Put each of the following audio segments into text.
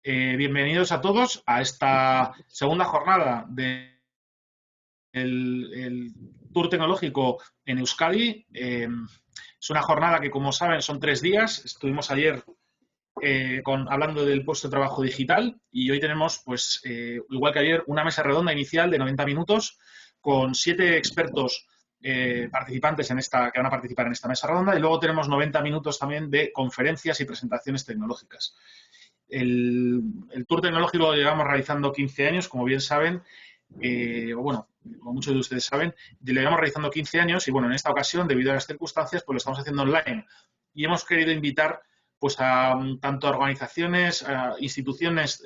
Bienvenidos a todos a esta segunda jornada del Tour Tecnológico en Euskadi. Es una jornada que, como saben, son 3 días. Estuvimos ayer hablando del puesto de trabajo digital y hoy tenemos, pues, igual que ayer, una mesa redonda inicial de 90 minutos con 7 expertos participantes que van a participar en esta mesa redonda, y luego tenemos 90 minutos también de conferencias y presentaciones tecnológicas. El Tour Tecnológico lo llevamos realizando 15 años, como bien saben, como muchos de ustedes saben, lo llevamos realizando 15 años y, bueno, en esta ocasión, debido a las circunstancias, pues lo estamos haciendo online. Y hemos querido invitar, pues, a tanto a organizaciones, a instituciones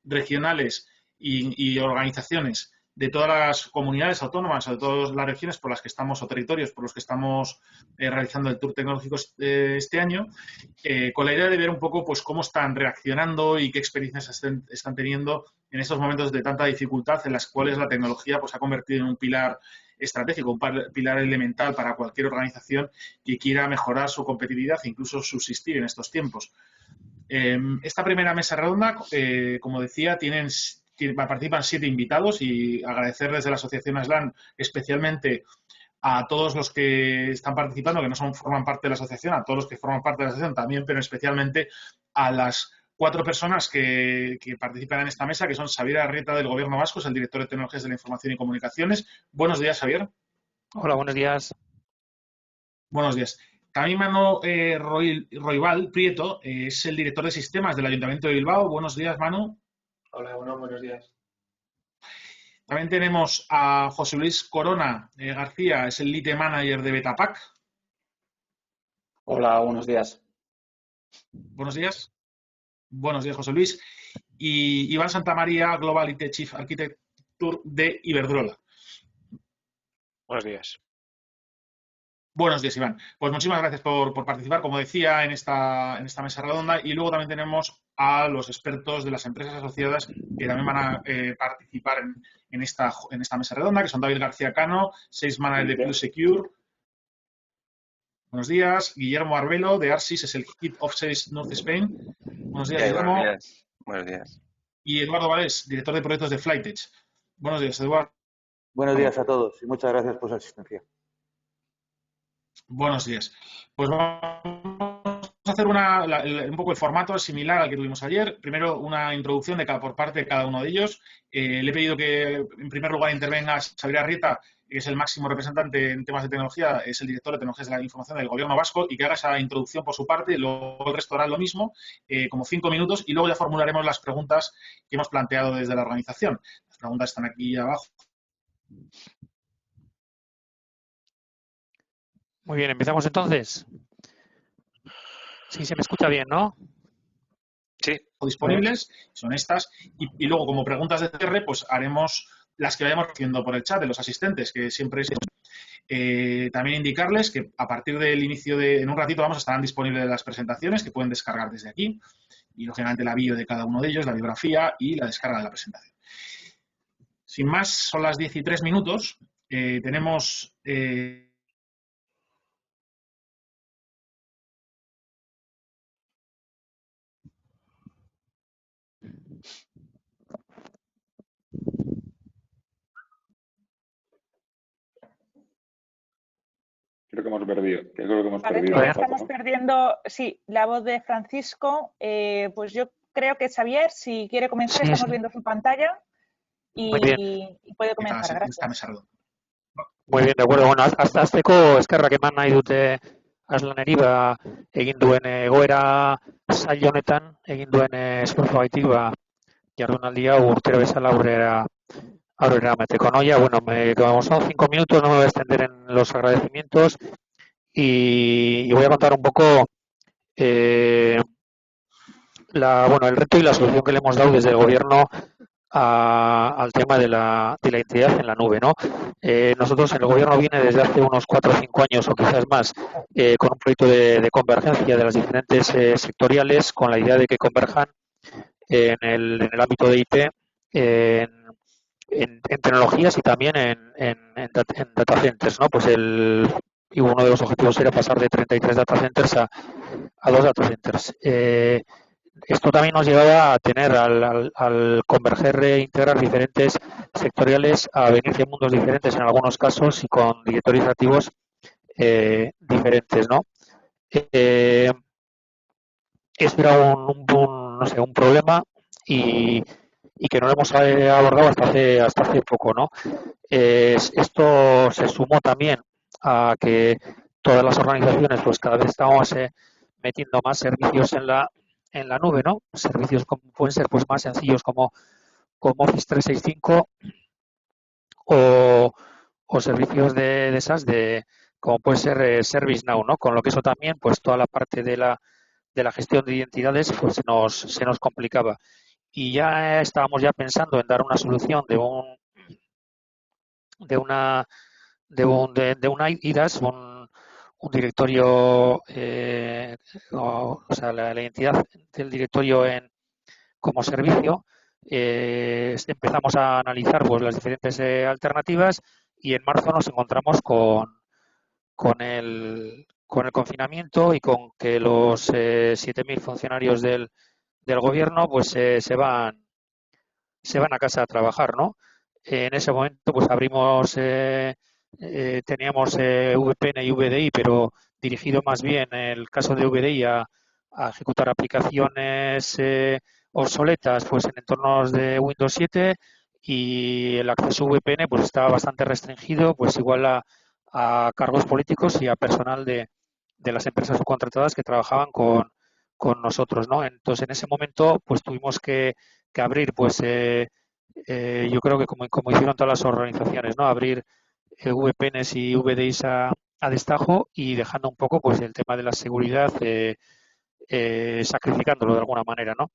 regionales y organizaciones de todas las comunidades autónomas o de todas las regiones por las que estamos, o territorios por los que estamos realizando el Tour Tecnológico este año, con la idea de ver un poco, pues, cómo están reaccionando y qué experiencias están teniendo en estos momentos de tanta dificultad en las cuales la tecnología, pues, ha convertido en un pilar estratégico, un pilar elemental para cualquier organización que quiera mejorar su competitividad e incluso subsistir en estos tiempos. Esta primera mesa redonda, como decía, participan 7 invitados, y agradecerles de la Asociación Aslan especialmente a todos los que están participando, que no forman parte de la asociación, a todos los que forman parte de la asociación también, pero especialmente a las 4 personas que participan en esta mesa, que son Xavier Arrieta, del Gobierno Vasco, es el director de Tecnologías de la Información y Comunicaciones. Buenos días, Xavier. Hola, buenos días. Buenos días. También Manu Roibal Prieto, es el director de Sistemas del Ayuntamiento de Bilbao. Buenos días, Manu. Hola, buenos días. También tenemos a José Luis Corona García, es el Lead Manager de Betapac. Hola, buenos días. Buenos días. Buenos días, José Luis. Y Iván Santamaría, Global IT Chief Architecture de Iberdrola. Buenos días. Buenos días, Iván. Pues muchísimas gracias por participar, como decía, en esta mesa redonda. Y luego también tenemos a los expertos de las empresas asociadas que también van a participar en esta mesa redonda, que son David García Cano, Sales Manager de Plus Secure. Buenos días. Guillermo Arbelo, de Arsis, es el Head of Sales North Spain. Buenos días, Guillermo. Buenos días. Buenos días. Y Eduardo Valés, director de proyectos de Flytech. Buenos días, Eduardo. Buenos días a todos y muchas gracias por su asistencia. Buenos días. Pues vamos a hacer un poco el formato similar al que tuvimos ayer. Primero, una introducción por parte de cada uno de ellos. Le he pedido que, en primer lugar, intervenga Xavier Arrieta, que es el máximo representante en temas de tecnología, es el director de Tecnologías de la Información del Gobierno Vasco, y que haga esa introducción por su parte, y luego el resto hará lo mismo, como 5 minutos, y luego ya formularemos las preguntas que hemos planteado desde la organización. Las preguntas están aquí abajo. Muy bien, empezamos entonces. Sí, se me escucha bien, ¿no? Sí. Disponibles, son estas, y luego, como preguntas de cierre, pues haremos las que vayamos haciendo por el chat de los asistentes, que siempre es... también indicarles que a partir del inicio en un ratito estarán disponibles las presentaciones, que pueden descargar desde aquí, y lógicamente la bio de cada uno de ellos, la biografía y la descarga de la presentación. Sin más, son las 10 y 3 minutos. Tenemos... Creo que hemos perdido. Estamos perdiendo, sí, la voz de Francisco. Pues yo creo que Xavier, si quiere comenzar, Sí, estamos viendo su pantalla y puede comenzar. Gracias. Muy bien, de acuerdo. Bueno, azteko eskerrak eman nahi dute Aslaneri, egin duen egoera zail honetan, egin duen esforzuagatik, jardunaldia urtero bezala aurrera eramateko, ¿no? Ya, bueno, como son 5 minutos, no me voy a extender en los agradecimientos y voy a contar un poco el reto y la solución que le hemos dado desde el gobierno al tema de la identidad en la nube, ¿no? Nosotros, el gobierno viene desde hace unos 4 o 5 años o quizás más con un proyecto de convergencia de las diferentes sectoriales, con la idea de que converjan en el ámbito de IT, en tecnologías y también en data centers, ¿no? Pues uno de los objetivos era pasar de 33 data centers a 2 data centers. esto también nos llevaba a tener, al converger e integrar diferentes sectoriales, a venir de mundos diferentes en algunos casos y con directorios activos diferentes, ¿no? Eso era no sé, un problema y que no lo hemos abordado hasta hace poco, ¿no? Esto se sumó también a que todas las organizaciones, pues cada vez estamos metiendo más servicios en la nube, ¿no? Servicios como pueden ser pues más sencillos como Office 365 o, o servicios de SaaS como puede ser ServiceNow, ¿no? Con lo que eso también, pues toda la parte de la gestión de identidades, pues se nos complicaba. Y ya estábamos ya pensando en dar una solución de una IDAS, un directorio, o sea, la identidad del directorio como servicio. Empezamos a analizar pues las diferentes alternativas y en marzo nos encontramos con el confinamiento y con que los 7.000 funcionarios del gobierno pues se van a casa a trabajar, ¿no? En ese momento pues abrimos teníamos VPN y VDI, pero dirigido más bien en el caso de VDI a ejecutar aplicaciones obsoletas pues en entornos de Windows 7 y el acceso VPN pues estaba bastante restringido pues igual a cargos políticos y a personal de las empresas subcontratadas que trabajaban con nosotros, ¿no? Entonces en ese momento pues tuvimos que abrir pues yo creo que como hicieron todas las organizaciones, ¿no? Abrir VPNs y VDIs a destajo y dejando un poco pues el tema de la seguridad sacrificándolo de alguna manera, ¿no?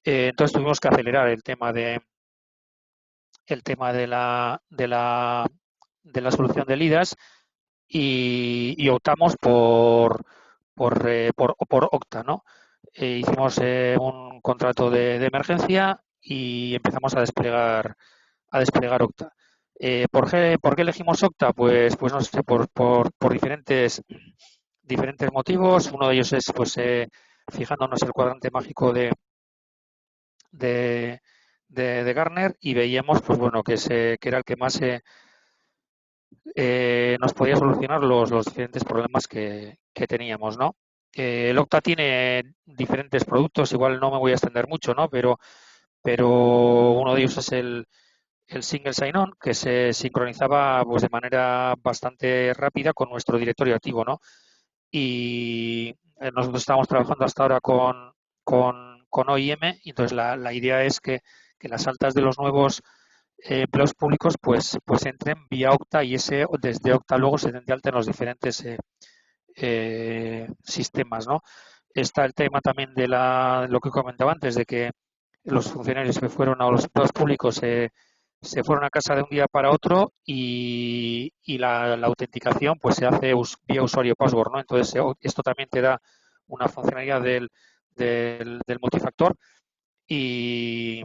Entonces tuvimos que acelerar el tema de la solución de IDAS y optamos por Okta, ¿no? Hicimos un contrato de emergencia y empezamos a desplegar Okta. ¿Por qué elegimos Okta? Pues no sé, por diferentes motivos. Uno de ellos es pues fijándonos el cuadrante mágico de Gartner y veíamos pues bueno que era el que más nos podía solucionar los diferentes problemas que teníamos, ¿no? El Okta tiene diferentes productos, igual no me voy a extender mucho, ¿no? Pero uno de ellos es el single sign-on, que se sincronizaba pues de manera bastante rápida con nuestro directorio activo, ¿no? Y nosotros estamos trabajando hasta ahora con OIM, y entonces la idea es que las altas de los nuevos empleos públicos pues entren vía Okta y desde Okta luego se den de alta en los diferentes sistemas, ¿no? Está el tema también de lo que comentaba antes, de que los funcionarios que fueron a los empleados públicos se fueron a casa de un día para otro y la autenticación pues se hace vía usuario password, ¿no? Entonces esto también te da una funcionalidad del multifactor y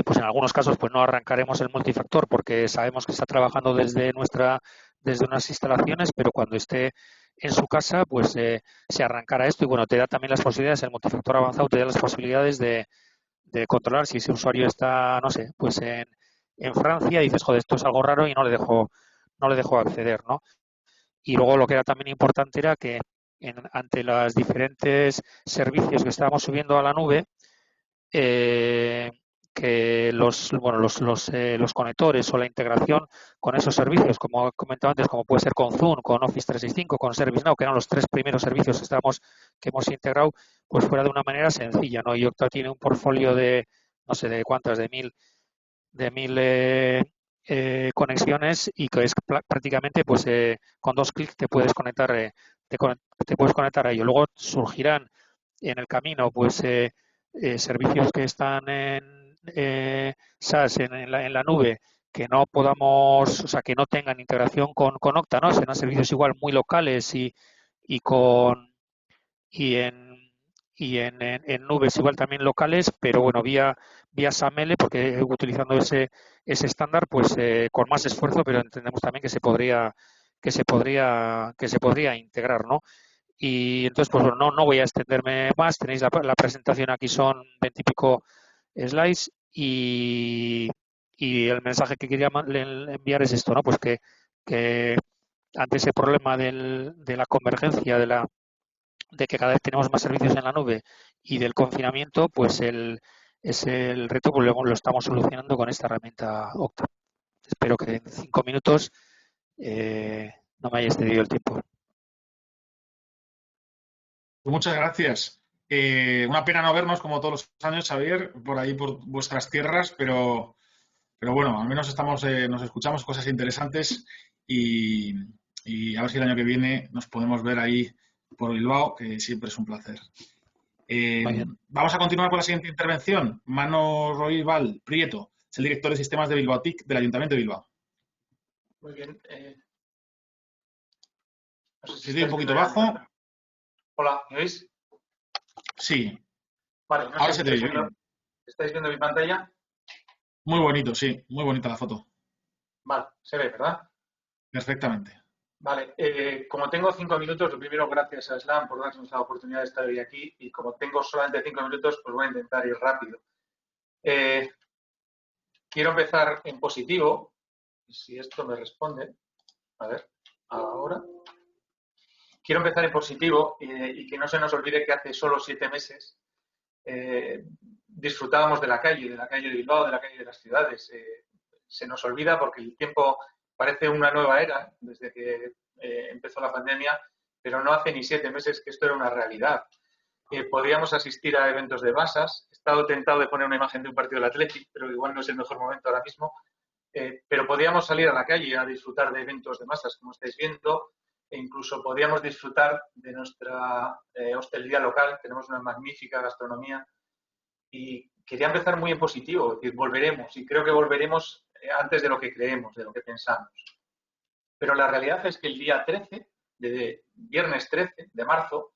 pues en algunos casos pues no arrancaremos el multifactor porque sabemos que está trabajando desde unas instalaciones, pero cuando esté en su casa pues se arrancará esto y bueno, te da también las posibilidades, el multifactor avanzado te da las posibilidades de controlar si ese usuario está, no sé, pues en Francia y dices, joder, esto es algo raro y no le dejo acceder, ¿no? Y luego lo que era también importante era que ante los diferentes servicios que estábamos subiendo a la nube, que los conectores o la integración con esos servicios, como he comentado antes, como puede ser con Zoom, con Office 365, con ServiceNow, que eran los tres primeros servicios que hemos integrado, pues fuera de una manera sencilla, ¿no? Y Okta tiene un portfolio de, no sé, de cuántas, de mil conexiones y que es prácticamente, pues con dos clics te puedes conectar, te puedes conectar a ello. Luego surgirán en el camino, pues servicios que están en SaaS en la nube que no podamos, o sea, que no tengan integración con Okta, ¿no? Serán servicios igual muy locales y en nubes igual también locales, pero bueno, vía SAML, porque utilizando ese estándar, pues con más esfuerzo, pero entendemos también que se podría integrar, ¿no? Y entonces, pues bueno, no voy a extenderme más. Tenéis la presentación aquí, son 20 y pico slides y el mensaje que quería enviar es esto, ¿no? Pues que ante ese problema de la convergencia, de que cada vez tenemos más servicios en la nube y del confinamiento, pues el reto pues lo estamos solucionando con esta herramienta Okta. Espero que en 5 minutos no me haya excedido el tiempo. Pues muchas gracias. Una pena no vernos como todos los años, Xavier, por ahí por vuestras tierras, pero bueno, al menos nos escuchamos cosas interesantes y a ver si el año que viene nos podemos ver ahí por Bilbao, que siempre es un placer. Vamos a continuar con la siguiente intervención. Mano Roibal Prieto, es el director de sistemas de Bilbao TIC del Ayuntamiento de Bilbao. Muy bien. No sé Si estoy un poquito bajo. Hola, ¿me oís? Sí. Vale, no Ahora sé se si te oye bien. ¿estáis viendo mi pantalla? Muy bonito, sí. Muy bonita la foto. Vale, se ve, ¿verdad? Perfectamente. Vale, como tengo 5 minutos, lo primero, gracias a Slam por darnos la oportunidad de estar hoy aquí y como tengo solamente 5 minutos, pues voy a intentar ir rápido. Quiero empezar en positivo, si esto me responde. A ver, ahora. Quiero empezar en positivo y que no se nos olvide que hace solo 7 meses disfrutábamos de la calle de Bilbao, de la calle de las ciudades. Se nos olvida porque el tiempo parece una nueva era desde que empezó la pandemia, pero no hace ni 7 meses que esto era una realidad. Podíamos asistir a eventos de masas. He estado tentado de poner una imagen de un partido del Athletic, pero igual no es el mejor momento ahora mismo. Pero podíamos salir a la calle a disfrutar de eventos de masas, como estáis viendo, e incluso podíamos disfrutar de nuestra hostelería local. Tenemos una magnífica gastronomía y quería empezar muy en positivo, es decir, volveremos, y creo que volveremos antes de lo que creemos, de lo que pensamos. Pero la realidad es que el día 13, de viernes 13 de marzo,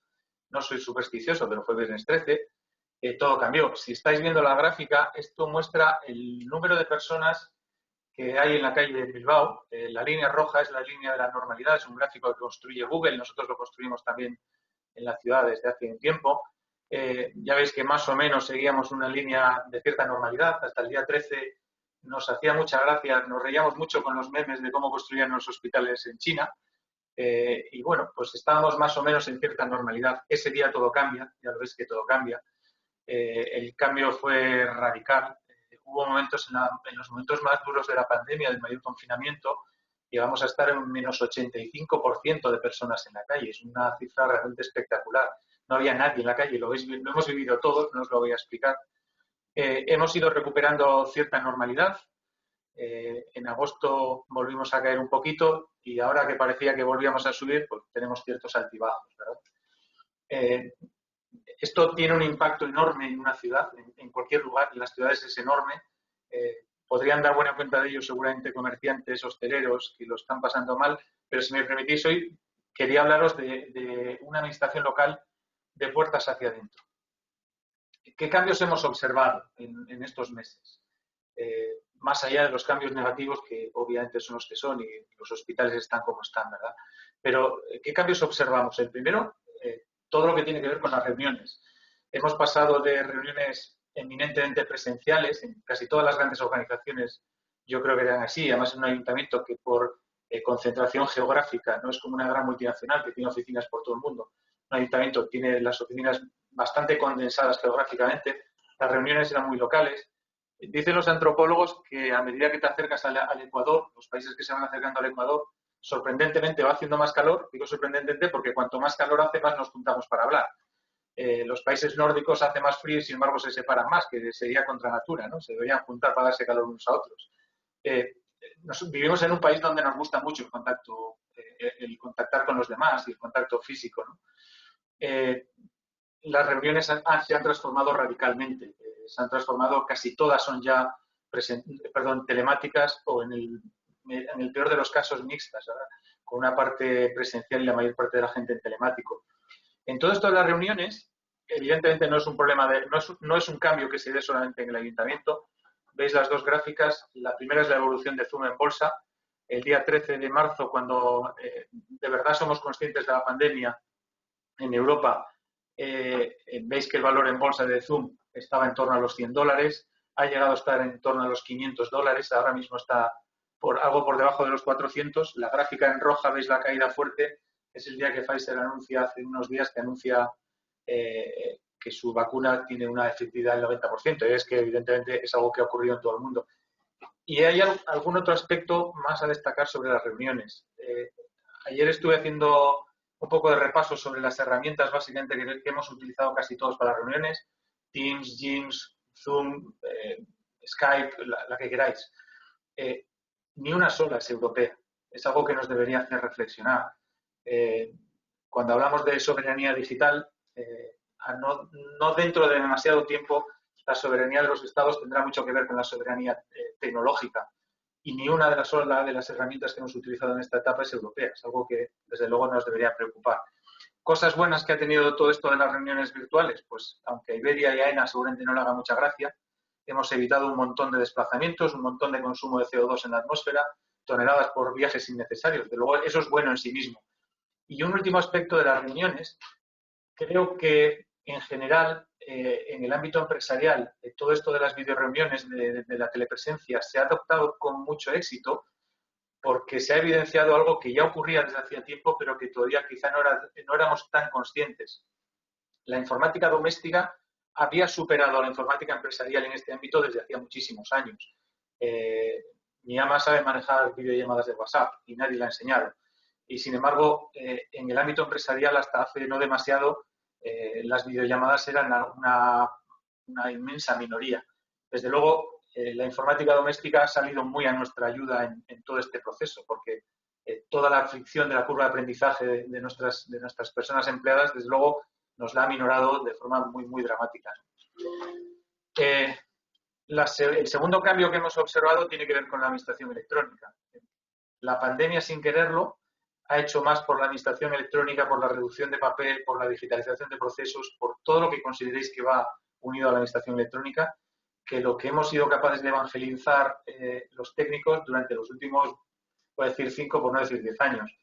no soy supersticioso, pero fue viernes 13, todo cambió. Si estáis viendo la gráfica, esto muestra el número de personas que hay en la calle de Bilbao. La línea roja es la línea de la normalidad, es un gráfico que construye Google, nosotros lo construimos también en la ciudad desde hace un tiempo. Ya veis que más o menos seguíamos una línea de cierta normalidad. Hasta el día 13 nos hacía mucha gracia, nos reíamos mucho con los memes de cómo construían los hospitales en China. Y bueno, pues estábamos más o menos en cierta normalidad. Ese día todo cambia, ya lo ves que todo cambia. El cambio fue radical. Hubo momentos en los momentos más duros de la pandemia, del mayor confinamiento, llegamos a estar en un menos 85% de personas en la calle. Es una cifra realmente espectacular. No había nadie en la calle, lo hemos vivido todos, no os lo voy a explicar. Hemos ido recuperando cierta normalidad. En agosto volvimos a caer un poquito y ahora que parecía que volvíamos a subir, pues tenemos ciertos altibajos, ¿verdad? Esto tiene un impacto enorme en una ciudad, en cualquier lugar, en las ciudades es enorme. Podrían dar buena cuenta de ello seguramente comerciantes, hosteleros, que lo están pasando mal, pero si me permitís hoy, quería hablaros de una administración local de puertas hacia adentro. ¿Qué cambios hemos observado en estos meses? Más allá de los cambios negativos, que obviamente son los que son y los hospitales están como están, ¿verdad? Pero, ¿qué cambios observamos? El primero, todo lo que tiene que ver con las reuniones. Hemos pasado de reuniones eminentemente presenciales, en casi todas las grandes organizaciones yo creo que eran así, además en un ayuntamiento que por concentración geográfica no es como una gran multinacional que tiene oficinas por todo el mundo. Un ayuntamiento tiene las oficinas bastante condensadas geográficamente, las reuniones eran muy locales. Dicen los antropólogos que a medida que te acercas al Ecuador, los países que se van acercando al Ecuador, sorprendentemente va haciendo más calor. Digo sorprendentemente porque cuanto más calor hace, más nos juntamos para hablar. Los países nórdicos hace más frío y sin embargo se separan más, que sería contra natura, ¿no? Se deberían juntar para darse calor unos a otros. Vivimos en un país donde nos gusta mucho el contacto, el contactar con los demás y el contacto físico, ¿no? Las reuniones se han transformado radicalmente. Se han transformado, casi todas son ya telemáticas o en el peor de los casos mixtas, ¿verdad? Con una parte presencial y la mayor parte de la gente en telemático. En todo esto de las reuniones, evidentemente no es un problema no es un cambio que se dé solamente en el ayuntamiento. Veis las dos gráficas. La primera es la evolución de Zoom en bolsa. El día 13 de marzo, cuando de verdad somos conscientes de la pandemia, En Europa veis que el valor en bolsa de Zoom estaba en torno a los $100, ha llegado a estar en torno a los $500, ahora mismo está algo por debajo de los 400. La gráfica en roja, veis la caída fuerte, es el día que Pfizer anuncia, hace unos días que anuncia que su vacuna tiene una efectividad del 90%, y es que evidentemente es algo que ha ocurrido en todo el mundo. Y hay algún otro aspecto más a destacar sobre las reuniones. Ayer estuve haciendo un poco de repaso sobre las herramientas básicamente que hemos utilizado casi todos para las reuniones, Teams, Teams, Zoom, Skype, la que queráis. Ni una sola es europea. Es algo que nos debería hacer reflexionar. Cuando hablamos de soberanía digital, no dentro de demasiado tiempo, la soberanía de los estados tendrá mucho que ver con la soberanía tecnológica. Y ni una de las herramientas que hemos utilizado en esta etapa es europea. Es algo que, desde luego, nos debería preocupar. Cosas buenas que ha tenido todo esto de las reuniones virtuales, pues aunque a Iberia y a AENA seguramente no le haga mucha gracia, hemos evitado un montón de desplazamientos, un montón de consumo de CO2 en la atmósfera, toneladas por viajes innecesarios. Desde luego, eso es bueno en sí mismo. Y un último aspecto de las reuniones, creo que en general, en el ámbito empresarial, todo esto de las videoreuniones, de la telepresencia, se ha adoptado con mucho éxito porque se ha evidenciado algo que ya ocurría desde hacía tiempo, pero que todavía quizá no éramos tan conscientes. La informática doméstica había superado a la informática empresarial en este ámbito desde hacía muchísimos años. Mi ama sabe manejar videollamadas de WhatsApp y nadie la ha enseñado. Y sin embargo, en el ámbito empresarial hasta hace no demasiado, las videollamadas eran una inmensa minoría. Desde luego, la informática doméstica ha salido muy a nuestra ayuda en todo este proceso, porque toda la fricción de la curva de aprendizaje de nuestras personas empleadas, desde luego, nos la ha minorado de forma muy, muy dramática. El segundo cambio que hemos observado tiene que ver con la administración electrónica. La pandemia, sin quererlo, ha hecho más por la administración electrónica, por la reducción de papel, por la digitalización de procesos, por todo lo que consideréis que va unido a la administración electrónica, que lo que hemos sido capaces de evangelizar los técnicos durante los últimos, voy a decir 5, por no decir 10 años.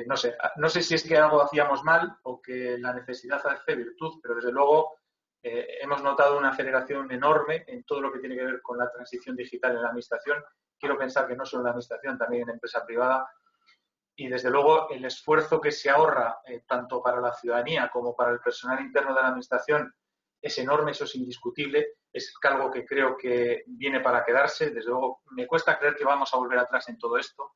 No sé si es que algo hacíamos mal o que la necesidad hace virtud, pero desde luego hemos notado una aceleración enorme en todo lo que tiene que ver con la transición digital en la administración. Quiero pensar que no solo en la administración, también en la empresa privada. Y desde luego el esfuerzo que se ahorra tanto para la ciudadanía como para el personal interno de la administración es enorme, eso es indiscutible, es algo que creo que viene para quedarse. Desde luego me cuesta creer que vamos a volver atrás en todo esto.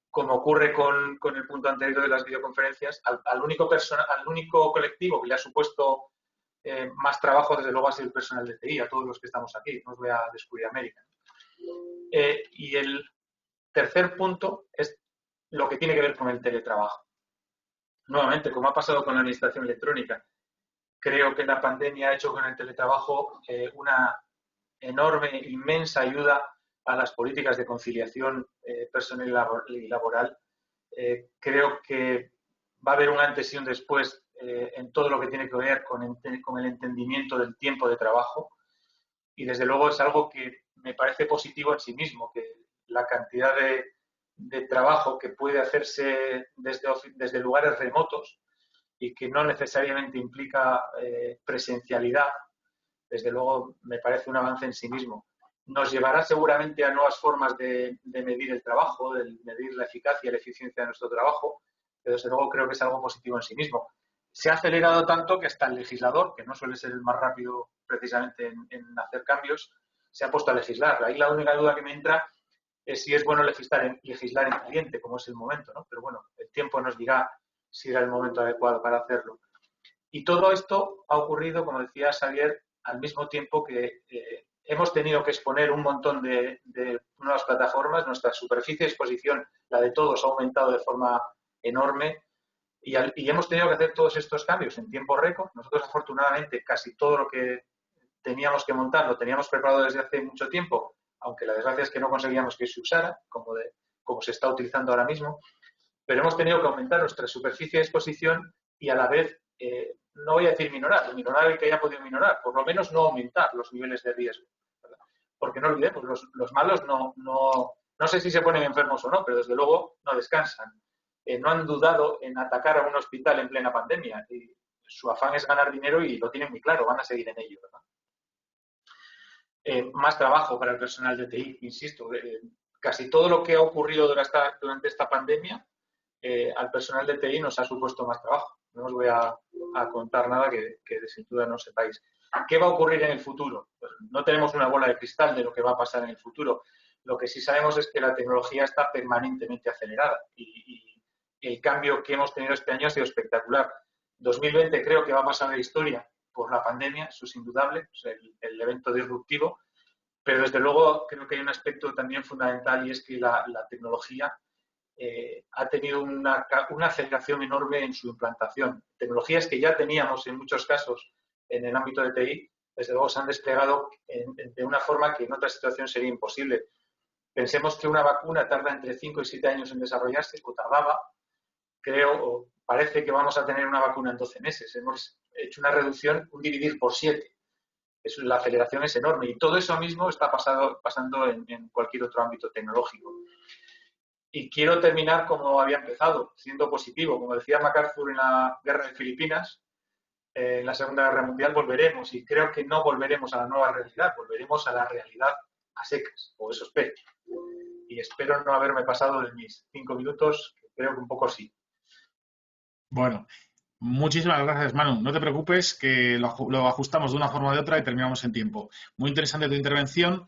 Como ocurre con el punto anterior de las videoconferencias, al único colectivo que le ha supuesto más trabajo, desde luego, ha sido el personal de TI, a todos los que estamos aquí, no os voy a descubrir América. Y el tercer punto es lo que tiene que ver con el teletrabajo. Nuevamente, como ha pasado con la administración electrónica, creo que la pandemia ha hecho con el teletrabajo una enorme, inmensa ayuda a las políticas de conciliación personal y laboral. Creo que va a haber un antes y un después en todo lo que tiene que ver con el entendimiento del tiempo de trabajo. Y desde luego es algo que me parece positivo en sí mismo, que la cantidad de trabajo que puede hacerse desde lugares remotos y que no necesariamente implica presencialidad, desde luego me parece un avance en sí mismo. Nos llevará seguramente a nuevas formas de medir el trabajo, de medir la eficacia y la eficiencia de nuestro trabajo, pero desde luego creo que es algo positivo en sí mismo. Se ha acelerado tanto que hasta el legislador, que no suele ser el más rápido precisamente en hacer cambios, se ha puesto a legislar. Ahí la única duda que me entra es si es bueno legislar en caliente, como es el momento, ¿no? Pero bueno, el tiempo nos dirá si era el momento adecuado para hacerlo. Y todo esto ha ocurrido, como decía Xavier, al mismo tiempo que hemos tenido que exponer un montón de nuevas plataformas. Nuestra superficie de exposición, la de todos, ha aumentado de forma enorme y hemos tenido que hacer todos estos cambios en tiempo récord. Nosotros, afortunadamente, casi todo lo que teníamos que montar lo teníamos preparado desde hace mucho tiempo, aunque la desgracia es que no conseguíamos que se usara, como se está utilizando ahora mismo. Pero hemos tenido que aumentar nuestra superficie de exposición y a la vez, no voy a decir minorar el que haya podido minorar, por lo menos no aumentar los niveles de riesgo, ¿verdad? Porque no olvidemos, los malos no sé si se ponen enfermos o no, pero desde luego no descansan. no han dudado en atacar a un hospital en plena pandemia. Y su afán es ganar dinero y lo tienen muy claro, van a seguir en ello, ¿verdad? Más trabajo para el personal de TI, insisto. Casi todo lo que ha ocurrido durante esta pandemia al personal de TI nos ha supuesto más trabajo. No os voy a contar nada que sin duda no sepáis. ¿Qué va a ocurrir en el futuro? Pues no tenemos una bola de cristal de lo que va a pasar en el futuro. Lo que sí sabemos es que la tecnología está permanentemente acelerada y el cambio que hemos tenido este año ha sido espectacular. 2020 creo que va a pasar a la historia por la pandemia, eso es indudable, o sea, el evento disruptivo, pero desde luego creo que hay un aspecto también fundamental y es que la tecnología ha tenido una aceleración enorme en su implantación. Tecnologías que ya teníamos en muchos casos en el ámbito de TI, desde luego se han desplegado de una forma que en otra situación sería imposible. Pensemos que una vacuna tarda entre 5 y 7 años en desarrollarse, o tardaba, parece que vamos a tener una vacuna en 12 meses. Hemos hecho una reducción, un dividir por 7. La aceleración es enorme y todo eso mismo está pasando en cualquier otro ámbito tecnológico. Y quiero terminar como había empezado, siendo positivo. Como decía MacArthur en la guerra de Filipinas, en la Segunda Guerra Mundial volveremos, y creo que no volveremos a la nueva realidad, volveremos a la realidad a secas, o eso espero. Y espero no haberme pasado de mis 5 minutos, creo que un poco sí. Bueno, muchísimas gracias, Manu. No te preocupes, que lo ajustamos de una forma o de otra y terminamos en tiempo. Muy interesante tu intervención.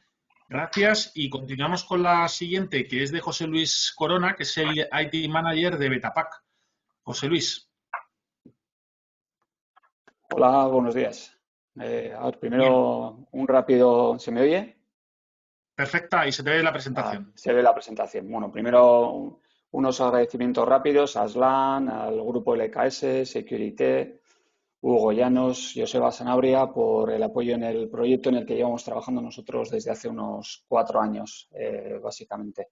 Gracias, y continuamos con la siguiente, que es de José Luis Corona, que es el IT Manager de Betapac. José Luis. Hola, buenos días. A ver, primero un rápido... ¿Se me oye? Perfecta, y se te ve la presentación. Se ve la presentación. Bueno, primero unos agradecimientos rápidos a Aslan, al grupo LKS, Security, Hugo Llanos, Joseba Sanabria por el apoyo en el proyecto en el que llevamos trabajando nosotros desde hace unos 4 años, básicamente.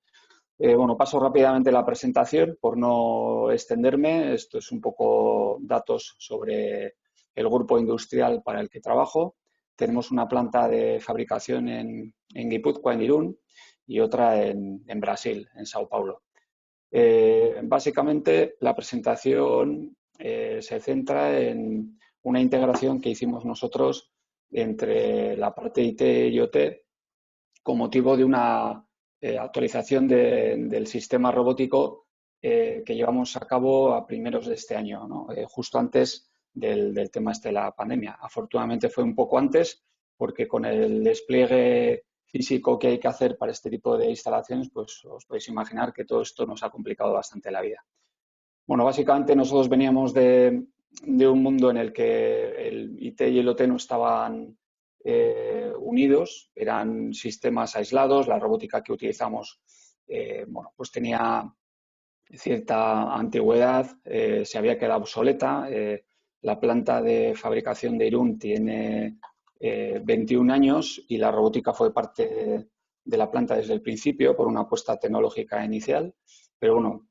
Bueno, paso rápidamente la presentación por no extenderme. Esto es un poco datos sobre el grupo industrial para el que trabajo. Tenemos una planta de fabricación en Guipúzcoa, en Irún, y otra en Brasil, en Sao Paulo. Básicamente, la presentación se centra en una integración que hicimos nosotros entre la parte IT y OT con motivo de una actualización del sistema robótico que llevamos a cabo a primeros de este año, ¿no? Justo antes del tema de la pandemia. Afortunadamente fue un poco antes, porque con el despliegue físico que hay que hacer para este tipo de instalaciones, pues os podéis imaginar que todo esto nos ha complicado bastante la vida. Bueno, básicamente nosotros veníamos de un mundo en el que el IT y el OT no estaban unidos, eran sistemas aislados. La robótica que utilizamos bueno, pues tenía cierta antigüedad, se había quedado obsoleta. La planta de fabricación de Irún tiene 21 años y la robótica fue parte de la planta desde el principio por una apuesta tecnológica inicial. Pero bueno,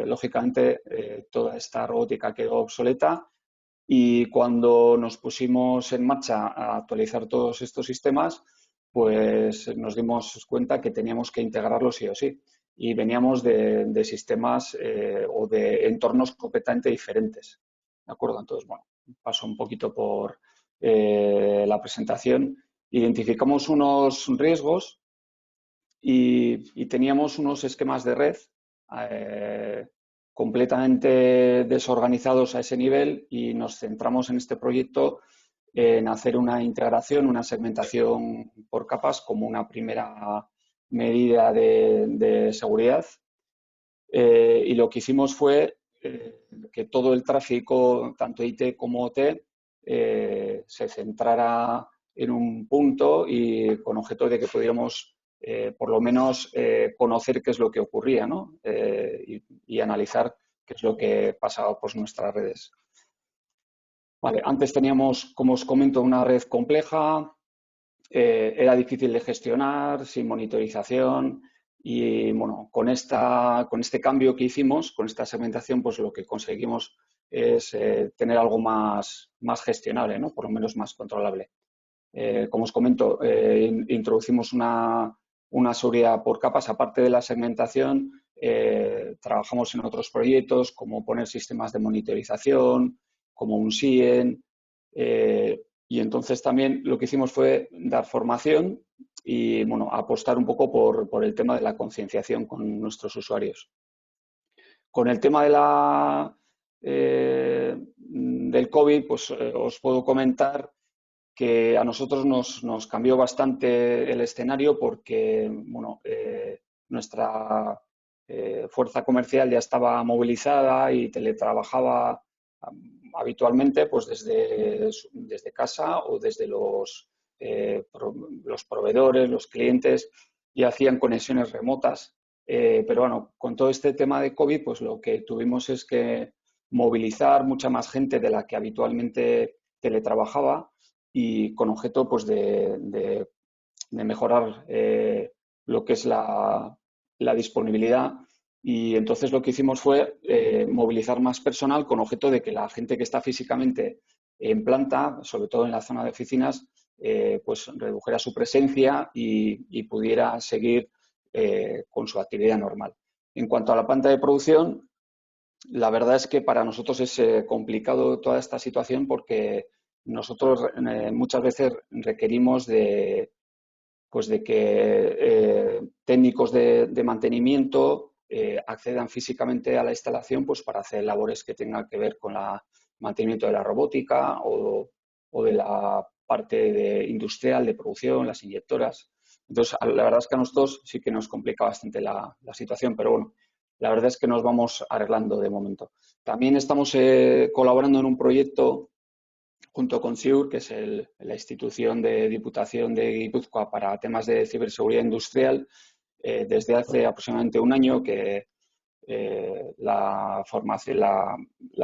lógicamente toda esta robótica quedó obsoleta y cuando nos pusimos en marcha a actualizar todos estos sistemas, pues nos dimos cuenta que teníamos que integrarlos sí o sí. Y veníamos de sistemas o de entornos completamente diferentes. ¿De acuerdo? Entonces, bueno, paso un poquito por la presentación. Identificamos unos riesgos y teníamos unos esquemas de red completamente desorganizados a ese nivel y nos centramos en este proyecto en hacer una integración, una segmentación por capas como una primera medida de seguridad. Y lo que hicimos fue que todo el tráfico, tanto IT como OT, se centrara en un punto y con objeto de que pudiéramos por lo menos conocer qué es lo que ocurría, ¿no? Y analizar qué es lo que pasaba por nuestras redes. Vale, antes teníamos, como os comento, una red compleja, era difícil de gestionar, sin monitorización y, bueno, con este cambio que hicimos, con esta segmentación, pues lo que conseguimos es tener algo más gestionable, ¿no? Por lo menos más controlable. Como os comento, introducimos una seguridad por capas. Aparte de la segmentación, trabajamos en otros proyectos como poner sistemas de monitorización, como un SIEM, y entonces también lo que hicimos fue dar formación y bueno, apostar un poco por el tema de la concienciación con nuestros usuarios. Con el tema del COVID, pues os puedo comentar que a nosotros nos cambió bastante el escenario porque bueno, nuestra fuerza comercial ya estaba movilizada y teletrabajaba habitualmente pues desde casa o desde los proveedores, los clientes, y hacían conexiones remotas. Pero bueno, con todo este tema de COVID, pues lo que tuvimos es que movilizar mucha más gente de la que habitualmente teletrabajaba y con objeto pues de mejorar lo que es la disponibilidad. Y entonces lo que hicimos fue movilizar más personal con objeto de que la gente que está físicamente en planta, sobre todo en la zona de oficinas, pues redujera su presencia y pudiera seguir con su actividad normal. En cuanto a la planta de producción, la verdad es que para nosotros es complicado toda esta situación porque nosotros muchas veces requerimos pues de que técnicos de mantenimiento accedan físicamente a la instalación pues para hacer labores que tengan que ver con el mantenimiento de la robótica o de la parte industrial de producción, las inyectoras. Entonces, la verdad es que a nosotros sí que nos complica bastante la situación, pero bueno, la verdad es que nos vamos arreglando de momento. También estamos colaborando en un proyecto junto con SIUR, que es la institución de Diputación de Guipúzcoa para temas de ciberseguridad industrial, desde hace aproximadamente un año que la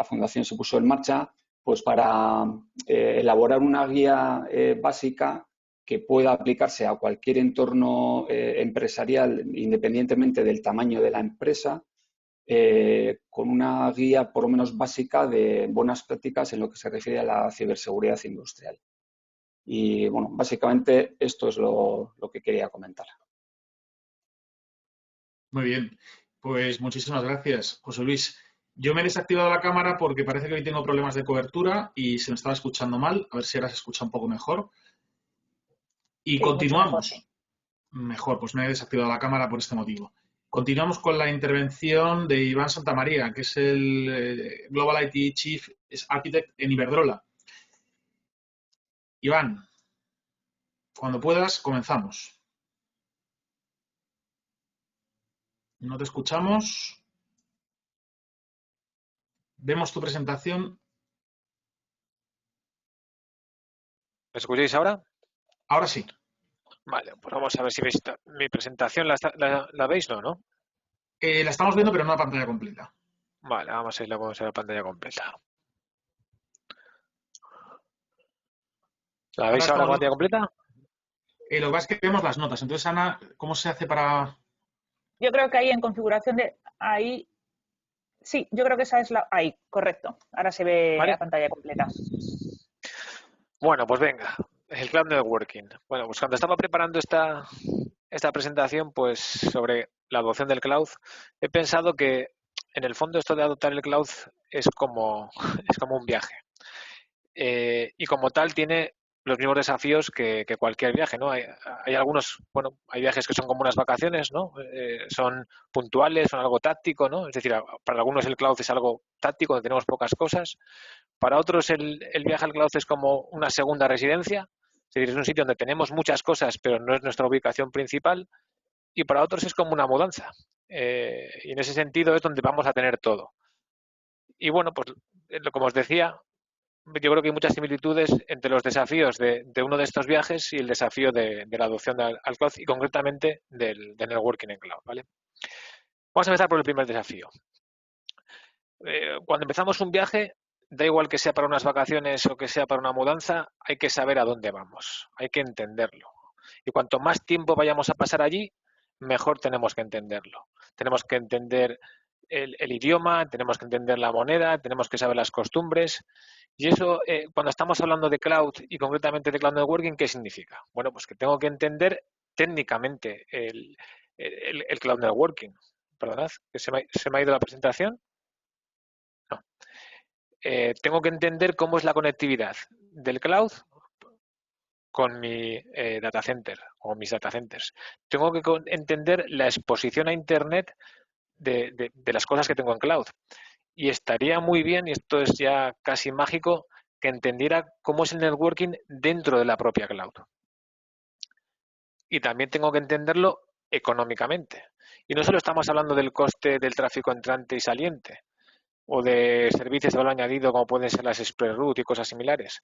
fundación se puso en marcha pues para elaborar una guía básica que pueda aplicarse a cualquier entorno empresarial, independientemente del tamaño de la empresa, con una guía por lo menos básica de buenas prácticas en lo que se refiere a la ciberseguridad industrial. Y bueno, básicamente esto es lo que quería comentar. Muy bien, pues muchísimas gracias, José Luis. Yo me he desactivado la cámara porque parece que hoy tengo problemas de cobertura y se me estaba escuchando mal. A ver si ahora se escucha un poco mejor. Y Sí, continuamos. mucho Mejor, pues me he desactivado la cámara por este motivo. Continuamos con la intervención de Iván Santamaría, que es el Global IT Chief Architect en Iberdrola. Iván, cuando puedas, comenzamos. No te escuchamos. Vemos tu presentación. ¿Me escucháis ahora? Ahora sí. Vale, pues vamos a ver si veis mi presentación. ¿La veis? ¿No? La estamos viendo, pero no la pantalla completa. Vale, vamos a ir la pantalla completa. ¿La veis ahora la pantalla completa? Lo que pasa es que vemos las notas. Entonces, Ana, ¿cómo se hace para...? Yo creo que ahí en configuración de... Ahí... Sí, yo creo que esa es la... Ahí, correcto. Ahora se ve la pantalla completa. Bueno, pues venga. El Cloud Networking. Bueno, pues cuando estaba preparando esta presentación, pues sobre la adopción del cloud, he pensado que en el fondo esto de adoptar el cloud es como un viaje. Y como tal tiene los mismos desafíos que cualquier viaje, ¿no? Hay algunos, bueno, hay viajes que son como unas vacaciones, ¿no? Son puntuales, son algo táctico, ¿no? Es decir, para algunos el cloud es algo táctico, donde tenemos pocas cosas. Para otros el viaje al cloud es como una segunda residencia, es decir, es un sitio donde tenemos muchas cosas, pero no es nuestra ubicación principal. Y para otros es como una mudanza. Y en ese sentido es donde vamos a tener todo. Y bueno, pues como os decía, yo creo que hay muchas similitudes entre los desafíos de uno de estos viajes y el desafío de la adopción al cloud y concretamente del networking en cloud, ¿vale? Vamos a empezar por el primer desafío. Cuando empezamos un viaje, da igual que sea para unas vacaciones o que sea para una mudanza, hay que saber a dónde vamos, hay que entenderlo. Y cuanto más tiempo vayamos a pasar allí, mejor tenemos que entenderlo. Tenemos que entender el idioma, tenemos que entender la moneda, tenemos que saber las costumbres. Y eso, cuando estamos hablando de cloud y concretamente de cloud networking, ¿qué significa? Bueno, pues que tengo que entender técnicamente el cloud networking. perdonad, que se me ha ido la presentación. No. Tengo que entender cómo es la conectividad del cloud con mi data center o mis data centers. Tengo que entender la exposición a Internet de las cosas que tengo en cloud. Y estaría muy bien, y esto es ya casi mágico, que entendiera cómo es el networking dentro de la propia cloud. Y también tengo que entenderlo económicamente. Y no solo estamos hablando del coste del tráfico entrante y saliente, o de servicios de valor añadido como pueden ser las ExpressRoute y cosas similares.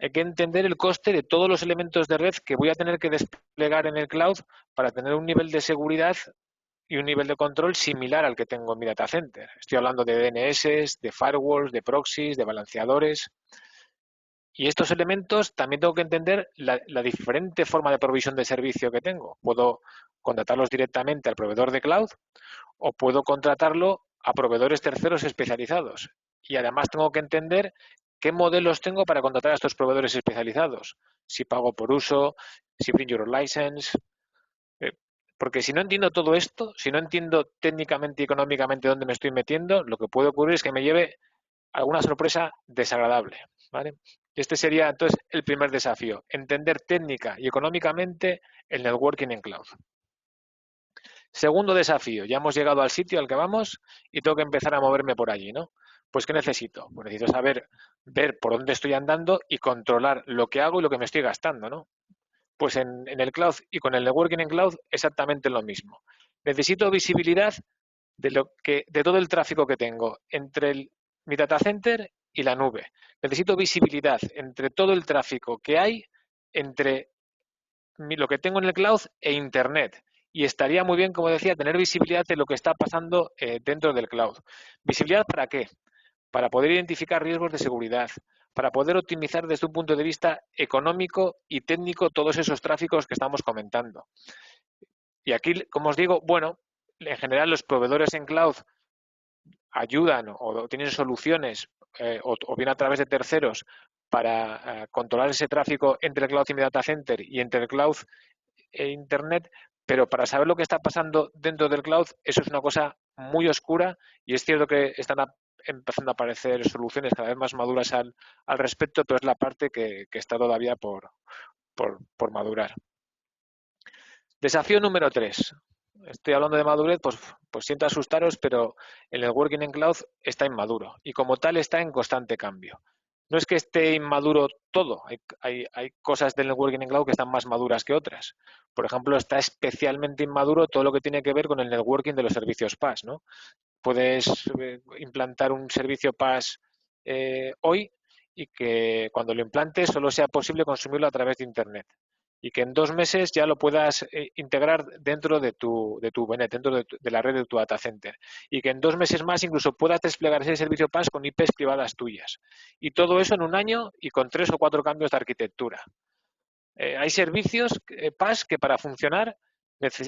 Hay que entender el coste de todos los elementos de red que voy a tener que desplegar en el cloud para tener un nivel de seguridad y un nivel de control similar al que tengo en mi data center. Estoy hablando de DNS, de firewalls, de proxies, de balanceadores. Y estos elementos también tengo que entender la diferente forma de provisión de servicio que tengo. Puedo contratarlos directamente al proveedor de cloud o puedo contratarlo a proveedores terceros especializados. Y además tengo que entender qué modelos tengo para contratar a estos proveedores especializados. Si pago por uso, si bring your license. Porque si no entiendo todo esto, si no entiendo técnicamente y económicamente dónde me estoy metiendo, lo que puede ocurrir es que me lleve alguna sorpresa desagradable, ¿vale? Y este sería entonces el primer desafío, entender técnica y económicamente el networking en cloud. Segundo desafío, ya hemos llegado al sitio al que vamos y tengo que empezar a moverme por allí, ¿no? Pues ¿qué necesito? Pues necesito saber, ver por dónde estoy andando y controlar lo que hago y lo que me estoy gastando, ¿no? Pues en el cloud y con el networking en cloud exactamente lo mismo. Necesito visibilidad de todo el tráfico que tengo entre mi data center y la nube. Necesito visibilidad entre todo el tráfico que hay entre lo que tengo en el cloud e Internet. Y estaría muy bien, como decía, tener visibilidad de lo que está pasando dentro del cloud. ¿Visibilidad para qué? Para poder identificar riesgos de seguridad, para poder optimizar desde un punto de vista económico y técnico todos esos tráficos que estamos comentando. Y aquí, como os digo, bueno, en general los proveedores en cloud ayudan o tienen soluciones o bien a través de terceros para controlar ese tráfico entre el cloud y mi data center y entre el cloud e Internet, pero para saber lo que está pasando dentro del cloud, eso es una cosa muy oscura y es cierto que están empezando a aparecer soluciones cada vez más maduras al respecto, pero es la parte que está todavía por madurar. Desafío número 3. Estoy hablando de madurez, pues siento asustaros, pero el networking en cloud está inmaduro y como tal está en constante cambio. No es que esté inmaduro todo, hay cosas del networking en cloud que están más maduras que otras. Por ejemplo, está especialmente inmaduro todo lo que tiene que ver con el networking de los servicios PaaS, ¿no? Puedes implantar un servicio PaaS hoy y que cuando lo implantes solo sea posible consumirlo a través de Internet y que en 2 meses ya lo puedas integrar dentro de tu VNet, dentro de la red de tu data center y que en 2 meses más incluso puedas desplegar ese servicio PaaS con IPs privadas tuyas y todo eso en 1 año y con 3 o 4 cambios de arquitectura. Hay servicios PaaS que para funcionar,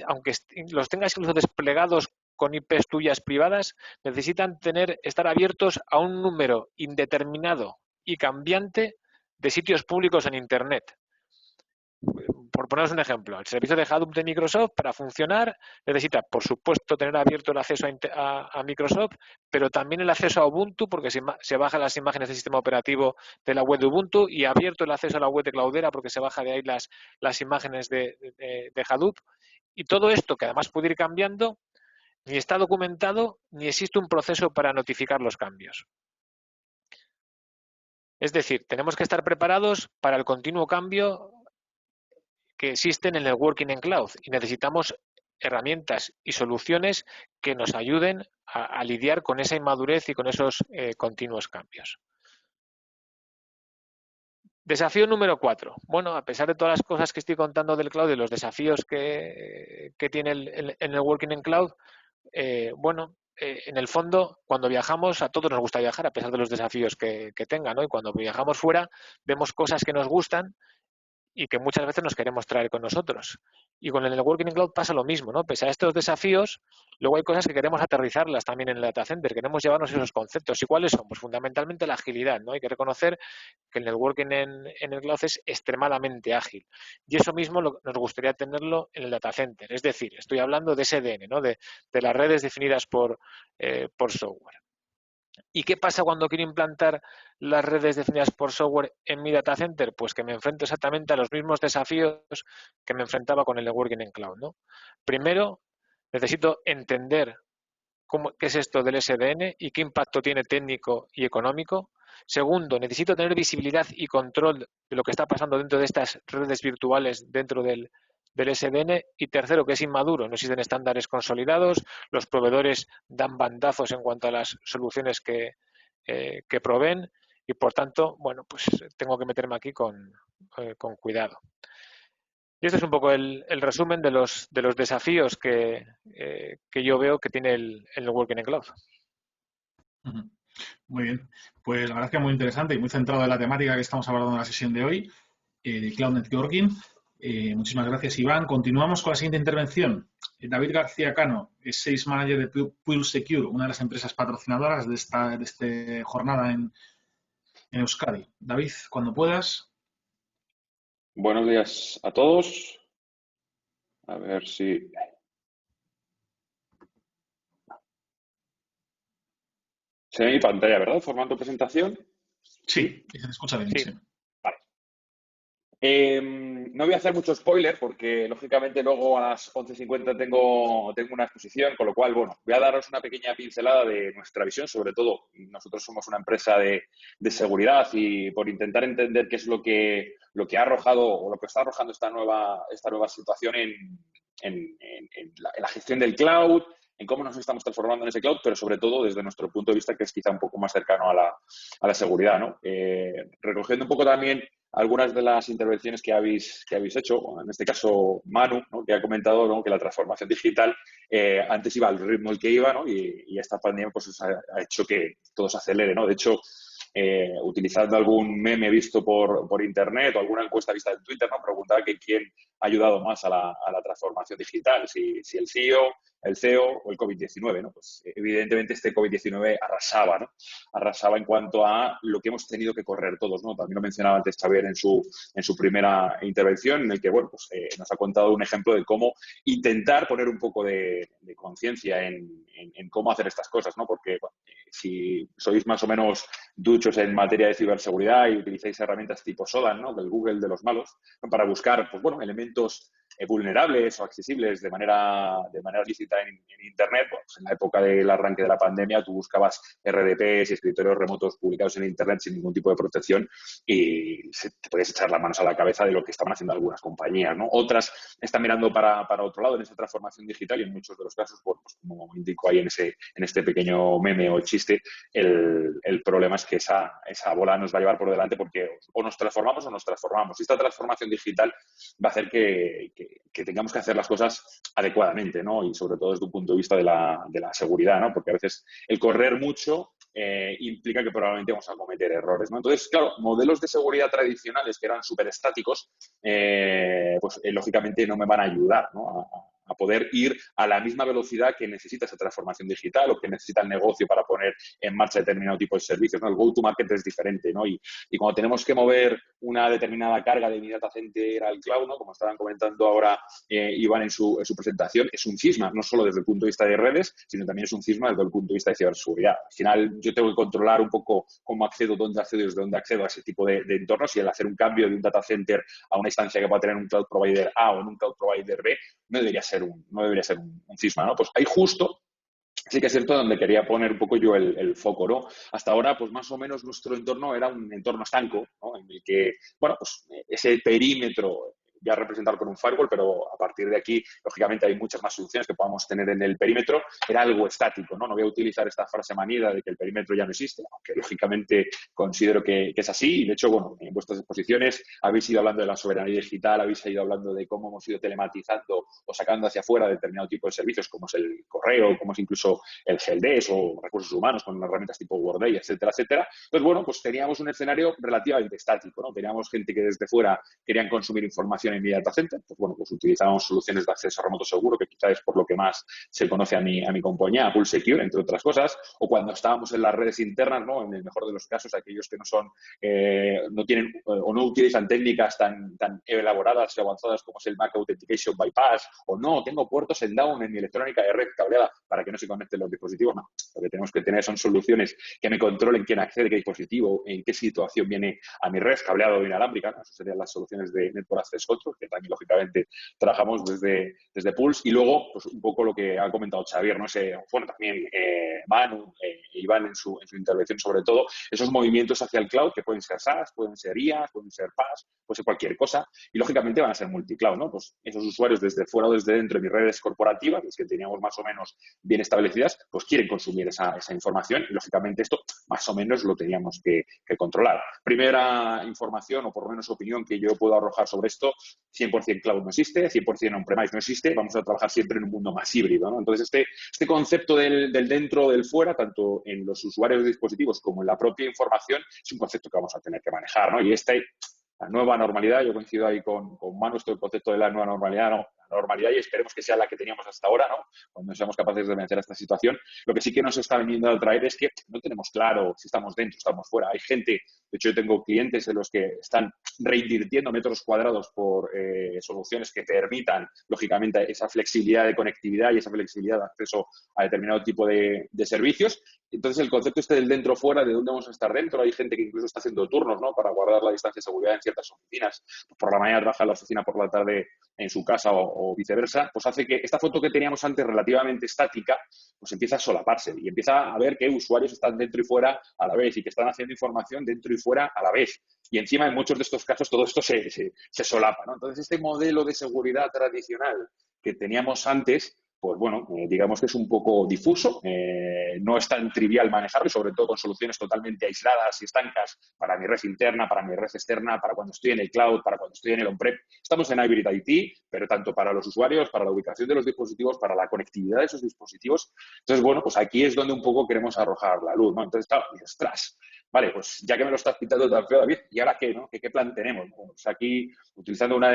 aunque los tengas incluso desplegados con IPs tuyas privadas, necesitan estar abiertos a un número indeterminado y cambiante de sitios públicos en Internet. Por poneros un ejemplo, el servicio de Hadoop de Microsoft para funcionar necesita, por supuesto, tener abierto el acceso a Microsoft, pero también el acceso a Ubuntu, porque se bajan las imágenes del sistema operativo de la web de Ubuntu y abierto el acceso a la web de Cloudera, porque se baja de ahí las imágenes de Hadoop. Y todo esto, que además puede ir cambiando, ni está documentado, ni existe un proceso para notificar los cambios. Es decir, tenemos que estar preparados para el continuo cambio que existen en el networking en cloud y necesitamos herramientas y soluciones que nos ayuden a lidiar con esa inmadurez y con esos continuos cambios. Desafío número 4. Bueno, a pesar de todas las cosas que estoy contando del cloud y los desafíos que tiene el networking en cloud, en el fondo, cuando viajamos, a todos nos gusta viajar, a pesar de los desafíos que tenga, ¿no? Y cuando viajamos fuera, vemos cosas que nos gustan y que muchas veces nos queremos traer con nosotros. Y con el networking en cloud pasa lo mismo, ¿no? Pese a estos desafíos, luego hay cosas que queremos aterrizarlas también en el data center, queremos llevarnos esos conceptos. ¿Y cuáles son? Pues fundamentalmente la agilidad, ¿no? Hay que reconocer que el networking en el cloud es extremadamente ágil. Y eso mismo nos gustaría tenerlo en el data center. Es decir, estoy hablando de SDN, ¿no? De las redes definidas por software. ¿Y qué pasa cuando quiero implantar las redes definidas por software en mi data center? Pues que me enfrento exactamente a los mismos desafíos que me enfrentaba con el networking en cloud, ¿no? Primero, necesito entender qué es esto del SDN y qué impacto tiene técnico y económico. Segundo, necesito tener visibilidad y control de lo que está pasando dentro de estas redes virtuales dentro del SDN. Y tercero, que es inmaduro, no existen estándares consolidados, los proveedores dan bandazos en cuanto a las soluciones que proveen y, por tanto, bueno, pues tengo que meterme aquí con cuidado. Y este es un poco el resumen de los desafíos que yo veo que tiene el networking en cloud. Muy bien. Pues la verdad es que muy interesante y muy centrado en la temática que estamos abordando en la sesión de hoy, de Cloud Networking. Muchísimas gracias, Iván. Continuamos con la siguiente intervención. David García Cano es Sales Manager de Pulse Secure, una de las empresas patrocinadoras de esta jornada en Euskadi. David, cuando puedas. Buenos días a todos. A ver si... Se ve mi pantalla, ¿verdad? Formato presentación. Sí, se te escucha bien. Sí. Vale. No voy a hacer mucho spoiler porque, lógicamente, luego a las 11:50 tengo una exposición, con lo cual, bueno, voy a daros una pequeña pincelada de nuestra visión. Sobre todo, nosotros somos una empresa de seguridad y por intentar entender qué es lo que ha arrojado o lo que está arrojando esta nueva situación en la gestión del cloud, en cómo nos estamos transformando en ese cloud, pero sobre todo desde nuestro punto de vista, que es quizá un poco más cercano a la seguridad, ¿no? Recogiendo un poco también algunas de las intervenciones que habéis hecho, en este caso Manu, ¿no? Que ha comentado, ¿no? Que la transformación digital antes iba al ritmo el que iba, ¿no? Y esta pandemia pues ha hecho que todo se acelere, ¿no? De hecho, utilizando algún meme visto por internet o alguna encuesta vista en Twitter, ¿no? Preguntaba que quién ha ayudado más a la transformación digital, si el CEO, el CEO o el COVID-19, ¿no? Pues evidentemente este COVID-19 arrasaba, ¿no? Arrasaba en cuanto a lo que hemos tenido que correr todos, ¿no? También lo mencionaba antes Xavier en su primera intervención, en el que, bueno, pues nos ha contado un ejemplo de cómo intentar poner un poco de conciencia en cómo hacer estas cosas, ¿no? Porque bueno, si sois más o menos duchos en materia de ciberseguridad y utilizáis herramientas tipo SODAN, ¿no? Del Google de los malos, ¿no? Para buscar, pues bueno, elementos vulnerables o accesibles de manera lícita en Internet. Pues en la época del arranque de la pandemia tú buscabas RDPs y escritorios remotos publicados en Internet sin ningún tipo de protección y te podías echar las manos a la cabeza de lo que estaban haciendo algunas compañías, ¿no? Otras están mirando para otro lado en esa transformación digital y en muchos de los casos, bueno, pues como indico ahí en este pequeño meme o chiste, el problema es que esa bola nos va a llevar por delante porque o nos transformamos o nos transformamos. Y esta transformación digital va a hacer que tengamos que hacer las cosas adecuadamente, ¿no? Y sobre todo desde un punto de vista de la seguridad, ¿no? Porque a veces el correr mucho implica que probablemente vamos a cometer errores, ¿no? Entonces, claro, modelos de seguridad tradicionales que eran súper estáticos, pues lógicamente no me van a ayudar, ¿no? A poder ir a la misma velocidad que necesita esa transformación digital o que necesita el negocio para poner en marcha determinado tipo de servicios, ¿no? El go-to-market es diferente, ¿no? Y cuando tenemos que mover una determinada carga de mi data center al cloud, ¿no? Como estaban comentando ahora Iván en su presentación, es un cisma, no solo desde el punto de vista de redes, sino también es un cisma desde el punto de vista de ciberseguridad. Al final, yo tengo que controlar un poco cómo accedo, dónde accedo y desde dónde accedo a ese tipo de entornos, y el hacer un cambio de un data center a una instancia que pueda tener un cloud provider A o en un cloud provider B no debería ser un cisma, ¿no? Pues ahí justo sí que es cierto donde quería poner un poco yo el foco, ¿no? Hasta ahora, pues más o menos nuestro entorno era un entorno estanco, ¿no? En el que, bueno, pues ese perímetro ya representado con un firewall, pero a partir de aquí, lógicamente, hay muchas más soluciones que podamos tener en el perímetro. Era algo estático, ¿no? No voy a utilizar esta frase manida de que el perímetro ya no existe, aunque lógicamente considero que es así. Y de hecho, bueno, en vuestras exposiciones habéis ido hablando de la soberanía digital, habéis ido hablando de cómo hemos ido telematizando o sacando hacia afuera determinado tipo de servicios, como es el correo, como es incluso el helpdesk o recursos humanos con herramientas tipo Workday, etcétera, etcétera. Entonces, bueno, pues teníamos un escenario relativamente estático, ¿no? Teníamos gente que desde fuera querían consumir información en mi data center, pues bueno, pues utilizábamos soluciones de acceso remoto seguro, que quizás es por lo que más se conoce a mi compañía, a Pulse Secure, entre otras cosas, o cuando estábamos en las redes internas, ¿no? En el mejor de los casos, aquellos que no son, no tienen o no utilizan técnicas tan elaboradas y avanzadas como es el Mac Authentication Bypass, o no, tengo puertos en down en mi electrónica de red cableada para que no se conecten los dispositivos. No, lo que tenemos que tener son soluciones que me controlen quién accede a qué dispositivo, en qué situación viene a mi red cableado o inalámbrica, ¿no? Eso serían las soluciones de Network Access Control, que también, lógicamente, trabajamos desde Pulse. Y luego, pues un poco lo que ha comentado Xavier, ¿no? Bueno, también Manu, Iván en su intervención sobre todo, esos movimientos hacia el cloud que pueden ser SaaS, pueden ser IaaS, pueden ser PaaS, puede ser cualquier cosa, y lógicamente van a ser multicloud, ¿no? Pues esos usuarios desde fuera o desde dentro de mis redes corporativas, las que teníamos más o menos bien establecidas, pues quieren consumir esa información y lógicamente esto más o menos lo teníamos que controlar. Primera información o por lo menos opinión que yo puedo arrojar sobre esto: 100% cloud no existe, 100% on-premise no existe, vamos a trabajar siempre en un mundo más híbrido, ¿no? Entonces este concepto del dentro o del fuera, tanto en los usuarios de dispositivos como en la propia información, es un concepto que vamos a tener que manejar, ¿no? Y la nueva normalidad, yo coincido ahí con Manu, el concepto de la nueva normalidad, ¿no? La normalidad, y esperemos que sea la que teníamos hasta ahora, ¿no? Cuando seamos capaces de vencer esta situación. Lo que sí que nos está viniendo a traer es que no tenemos claro si estamos dentro o estamos fuera. Hay gente, de hecho yo tengo clientes en los que están reinvirtiendo metros cuadrados por soluciones que permitan, lógicamente, esa flexibilidad de conectividad y esa flexibilidad de acceso a determinado tipo de servicios. Entonces, el concepto del dentro-fuera, ¿de dónde vamos a estar dentro? Hay gente que incluso está haciendo turnos, ¿no? Para guardar la distancia de seguridad en ciertas oficinas. Por la mañana trabaja en la oficina, por la tarde en su casa o viceversa. Pues hace que esta foto que teníamos antes relativamente estática, pues empieza a solaparse y empieza a ver que usuarios están dentro y fuera a la vez y que están haciendo información dentro y fuera a la vez. Y encima, en muchos de estos casos, todo esto se solapa, ¿no? Entonces, este modelo de seguridad tradicional que teníamos antes, pues bueno, digamos que es un poco difuso, no es tan trivial manejarlo, y sobre todo con soluciones totalmente aisladas y estancas para mi red interna, para mi red externa, para cuando estoy en el cloud, para cuando estoy en el on-prem. Estamos en Hybrid IT, pero tanto para los usuarios, para la ubicación de los dispositivos, para la conectividad de esos dispositivos. Entonces, bueno, pues aquí es donde un poco queremos arrojar la luz, ¿no? Entonces, claro, ostras, vale, pues ya que me lo estás pintando tan feo, David, ¿y ahora qué, no? ¿Qué plan tenemos? Bueno, pues aquí, utilizando una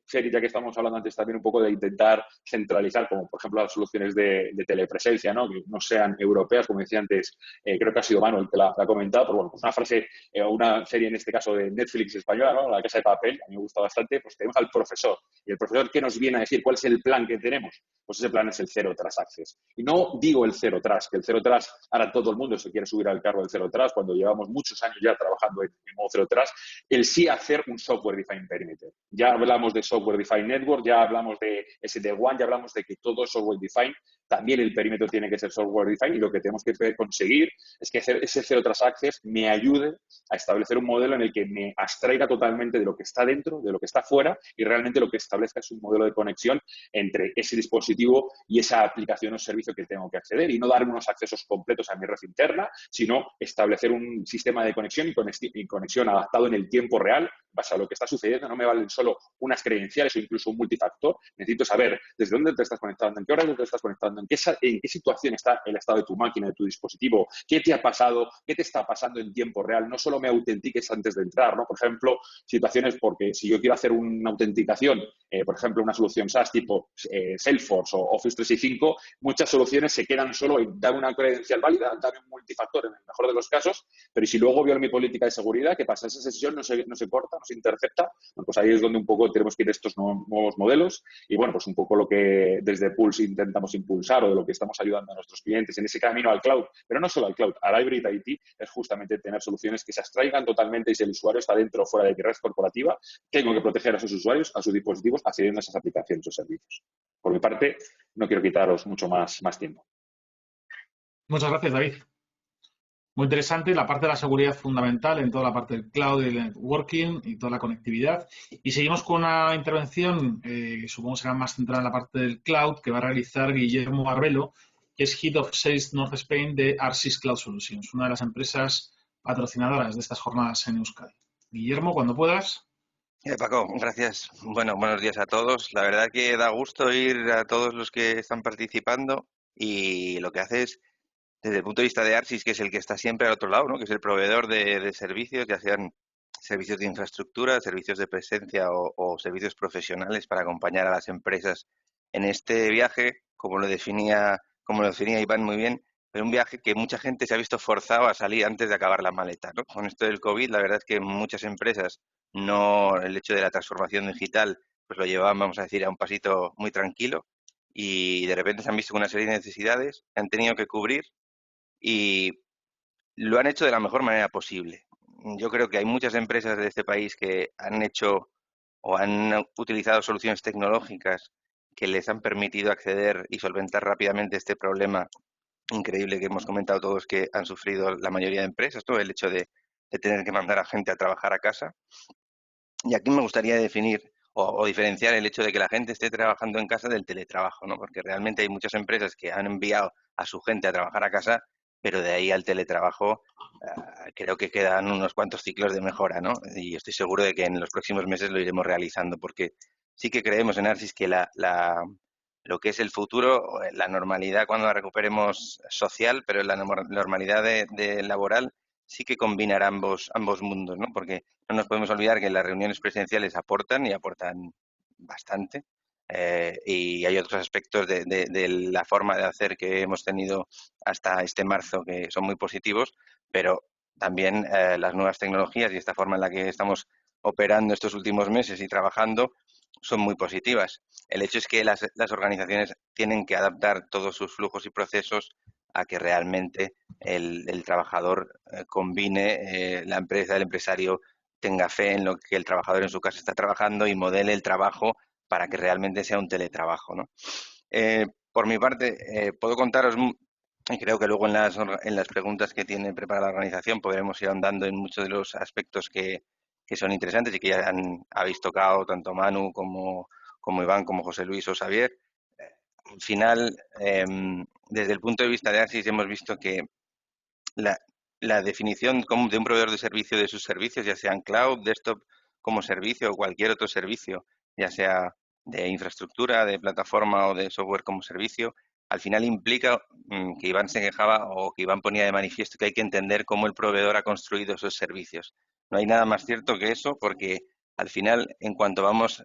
serie, ya que estamos hablando antes también un poco de intentar centralizar, como por ejemplo las soluciones de telepresencia, ¿no? Que no sean europeas, como decía antes, creo que ha sido Manuel el que la ha comentado, pero bueno, pues una frase, una serie en este caso de Netflix española, ¿no? La Casa de Papel, a mí me gusta bastante, pues tenemos al profesor. Y el profesor, ¿qué nos viene a decir? ¿Cuál es el plan que tenemos? Pues ese plan es el Zero Trust Access. Y no digo el Zero Trust, que el Zero Trust, ahora todo el mundo se quiere subir al carro del Zero Trust, cuando llevamos muchos años ya trabajando en modo Zero Trust, el sí hacer un Software Defined Perimeter. Ya hablamos de Software Defined Network, ya hablamos de SD-WAN, ya hablamos de que todo es Software Defined. También el perímetro tiene que ser software defined y lo que tenemos que conseguir es que ese Zero Trust Access me ayude a establecer un modelo en el que me abstraiga totalmente de lo que está dentro, de lo que está fuera, y realmente lo que establezca es un modelo de conexión entre ese dispositivo y esa aplicación o servicio que tengo que acceder, y no dar unos accesos completos a mi red interna, sino establecer un sistema de conexión y conexión adaptado en el tiempo real, basado en lo que está sucediendo. No me valen solo unas credenciales o incluso un multifactor. Necesito saber desde dónde te estás conectando, en qué hora te estás conectando, en qué situación está el estado de tu máquina, de tu dispositivo, qué te ha pasado, qué te está pasando en tiempo real. No solo me autentiques antes de entrar, ¿no? Por ejemplo, situaciones porque si yo quiero hacer una autenticación, por ejemplo, una solución SaaS tipo Salesforce o Office 365, muchas soluciones se quedan solo en dar una credencial válida, dar un multifactor en el mejor de los casos, pero si luego violo mi política de seguridad, ¿qué pasa? Esa sesión no se corta, no se intercepta. Bueno, pues ahí es donde un poco tenemos que ir a estos nuevos modelos, y bueno, pues un poco lo que desde Pulse intentamos impulsar, o de lo que estamos ayudando a nuestros clientes en ese camino al cloud, pero no solo al cloud, al Hybrid IT, es justamente tener soluciones que se abstraigan totalmente, y si el usuario está dentro o fuera de mi red corporativa, tengo que proteger a sus usuarios, a sus dispositivos, accediendo a esas aplicaciones o servicios. Por mi parte, no quiero quitaros mucho más tiempo. Muchas gracias, David. Muy interesante, la parte de la seguridad fundamental en toda la parte del cloud, del networking y toda la conectividad. Y seguimos con una intervención que supongo será más centrada en la parte del cloud, que va a realizar Guillermo Arbelo, que es Head of Sales North Spain de Arsys Cloud Solutions, una de las empresas patrocinadoras de estas jornadas en Euskadi. Guillermo, cuando puedas. Paco, gracias. Bueno, buenos días a todos. La verdad que da gusto oír a todos los que están participando y lo que hace es, desde el punto de vista de Arsys, que es el que está siempre al otro lado, ¿no? Que es el proveedor de servicios, ya sean servicios de infraestructura, servicios de presencia o servicios profesionales para acompañar a las empresas en este viaje, como lo definía Iván muy bien, pero un viaje que mucha gente se ha visto forzado a salir antes de acabar la maleta, ¿no? Con esto del COVID, la verdad es que muchas empresas no, el hecho de la transformación digital, pues lo llevaban, vamos a decir, a un pasito muy tranquilo y de repente se han visto con una serie de necesidades que han tenido que cubrir y lo han hecho de la mejor manera posible. Yo creo que hay muchas empresas de este país que han hecho o han utilizado soluciones tecnológicas que les han permitido acceder y solventar rápidamente este problema increíble que hemos comentado todos que han sufrido la mayoría de empresas, ¿no? El hecho de tener que mandar a gente a trabajar a casa. Y aquí me gustaría definir o diferenciar el hecho de que la gente esté trabajando en casa del teletrabajo, ¿no? Porque realmente hay muchas empresas que han enviado a su gente a trabajar a casa, pero de ahí al teletrabajo creo que quedan unos cuantos ciclos de mejora, ¿no? Y estoy seguro de que en los próximos meses lo iremos realizando, porque sí que creemos en Arsys que lo que es el futuro, la normalidad cuando la recuperemos social, pero la normalidad de laboral sí que combinará ambos mundos, ¿no? Porque no nos podemos olvidar que las reuniones presenciales aportan y aportan bastante. Y hay otros aspectos de la forma de hacer que hemos tenido hasta este marzo que son muy positivos, pero también las nuevas tecnologías y esta forma en la que estamos operando estos últimos meses y trabajando son muy positivas. El hecho es que las organizaciones tienen que adaptar todos sus flujos y procesos a que realmente el trabajador combine, la empresa, el empresario tenga fe en lo que el trabajador en su casa está trabajando y modele el trabajo para que realmente sea un teletrabajo, ¿no? Por mi parte, puedo contaros, y creo que luego en las preguntas que tiene preparada la organización podremos ir ahondando en muchos de los aspectos que son interesantes y que ya habéis tocado tanto Manu como Iván, como José Luis o Xavier. Al final, desde el punto de vista de Arsys hemos visto que la definición de un proveedor de servicio de sus servicios, ya sean cloud, desktop como servicio o cualquier otro servicio, ya sea de infraestructura, de plataforma o de software como servicio, al final implica que Iván se quejaba o que Iván ponía de manifiesto que hay que entender cómo el proveedor ha construido esos servicios. No hay nada más cierto que eso porque al final, en cuanto vamos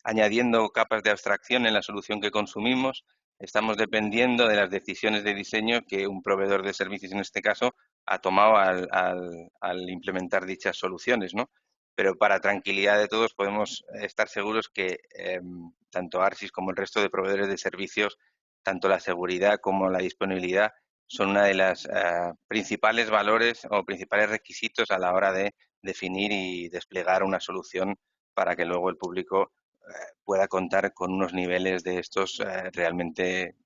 añadiendo capas de abstracción en la solución que consumimos, estamos dependiendo de las decisiones de diseño que un proveedor de servicios, en este caso, ha tomado al implementar dichas soluciones, ¿no? Pero para tranquilidad de todos podemos estar seguros que tanto Arsys como el resto de proveedores de servicios, tanto la seguridad como la disponibilidad, son una de las principales valores o principales requisitos a la hora de definir y desplegar una solución para que luego el público pueda contar con unos niveles de estos realmente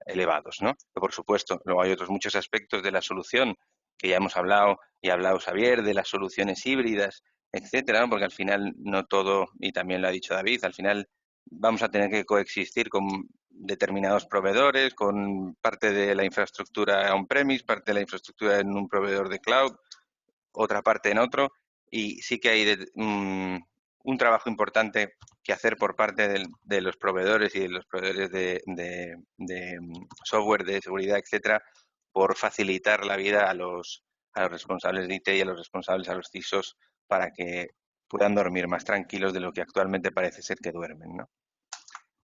elevados, ¿no? Pero por supuesto, luego hay otros muchos aspectos de la solución que ya hemos hablado y ha hablado Xavier, de las soluciones híbridas, etcétera, ¿no? Porque al final no todo, y también lo ha dicho David, al final vamos a tener que coexistir con determinados proveedores, con parte de la infraestructura on-premise, parte de la infraestructura en un proveedor de cloud, otra parte en otro, y sí que hay un trabajo importante que hacer por parte de los proveedores y de los proveedores de software, de seguridad, etcétera, por facilitar la vida a los responsables de IT y a los responsables, a los CISOs, para que puedan dormir más tranquilos de lo que actualmente parece ser que duermen, ¿no?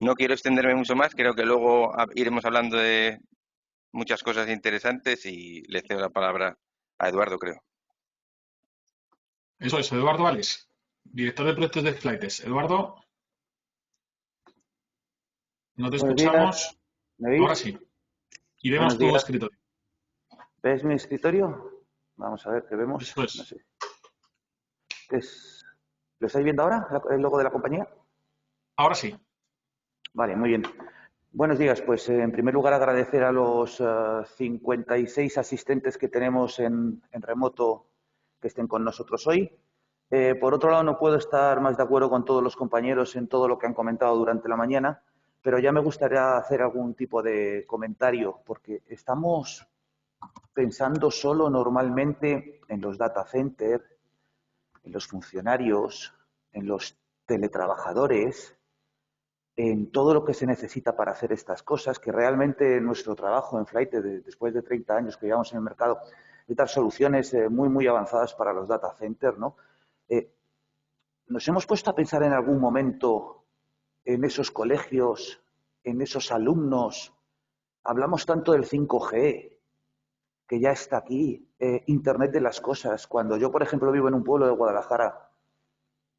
No quiero extenderme mucho más, creo que luego iremos hablando de muchas cosas interesantes y le cedo la palabra a Eduardo, creo. Eso es, Eduardo Vales, director de proyectos de Flytes. Eduardo, no te escuchamos. ¿Me oís? Ahora sí. Y vemos tu escritorio. ¿Ves mi escritorio? Vamos a ver qué vemos. Eso es. No sé. ¿Lo estáis viendo ahora, el logo de la compañía? Ahora sí. Vale, muy bien. Buenos días. Pues en primer lugar agradecer a los 56 asistentes que tenemos en remoto que estén con nosotros hoy. Por otro lado, no puedo estar más de acuerdo con todos los compañeros en todo lo que han comentado durante la mañana, pero ya me gustaría hacer algún tipo de comentario, porque estamos pensando solo normalmente en los data centers, en los funcionarios, en los teletrabajadores, en todo lo que se necesita para hacer estas cosas, que realmente nuestro trabajo en Flyte, después de 30 años que llevamos en el mercado, de dar soluciones muy avanzadas para los data centers, ¿no? ¿Nos hemos puesto a pensar en algún momento en esos colegios, en esos alumnos? Hablamos tanto del 5G, que ya está aquí, Internet de las cosas. Cuando yo, por ejemplo, vivo en un pueblo de Guadalajara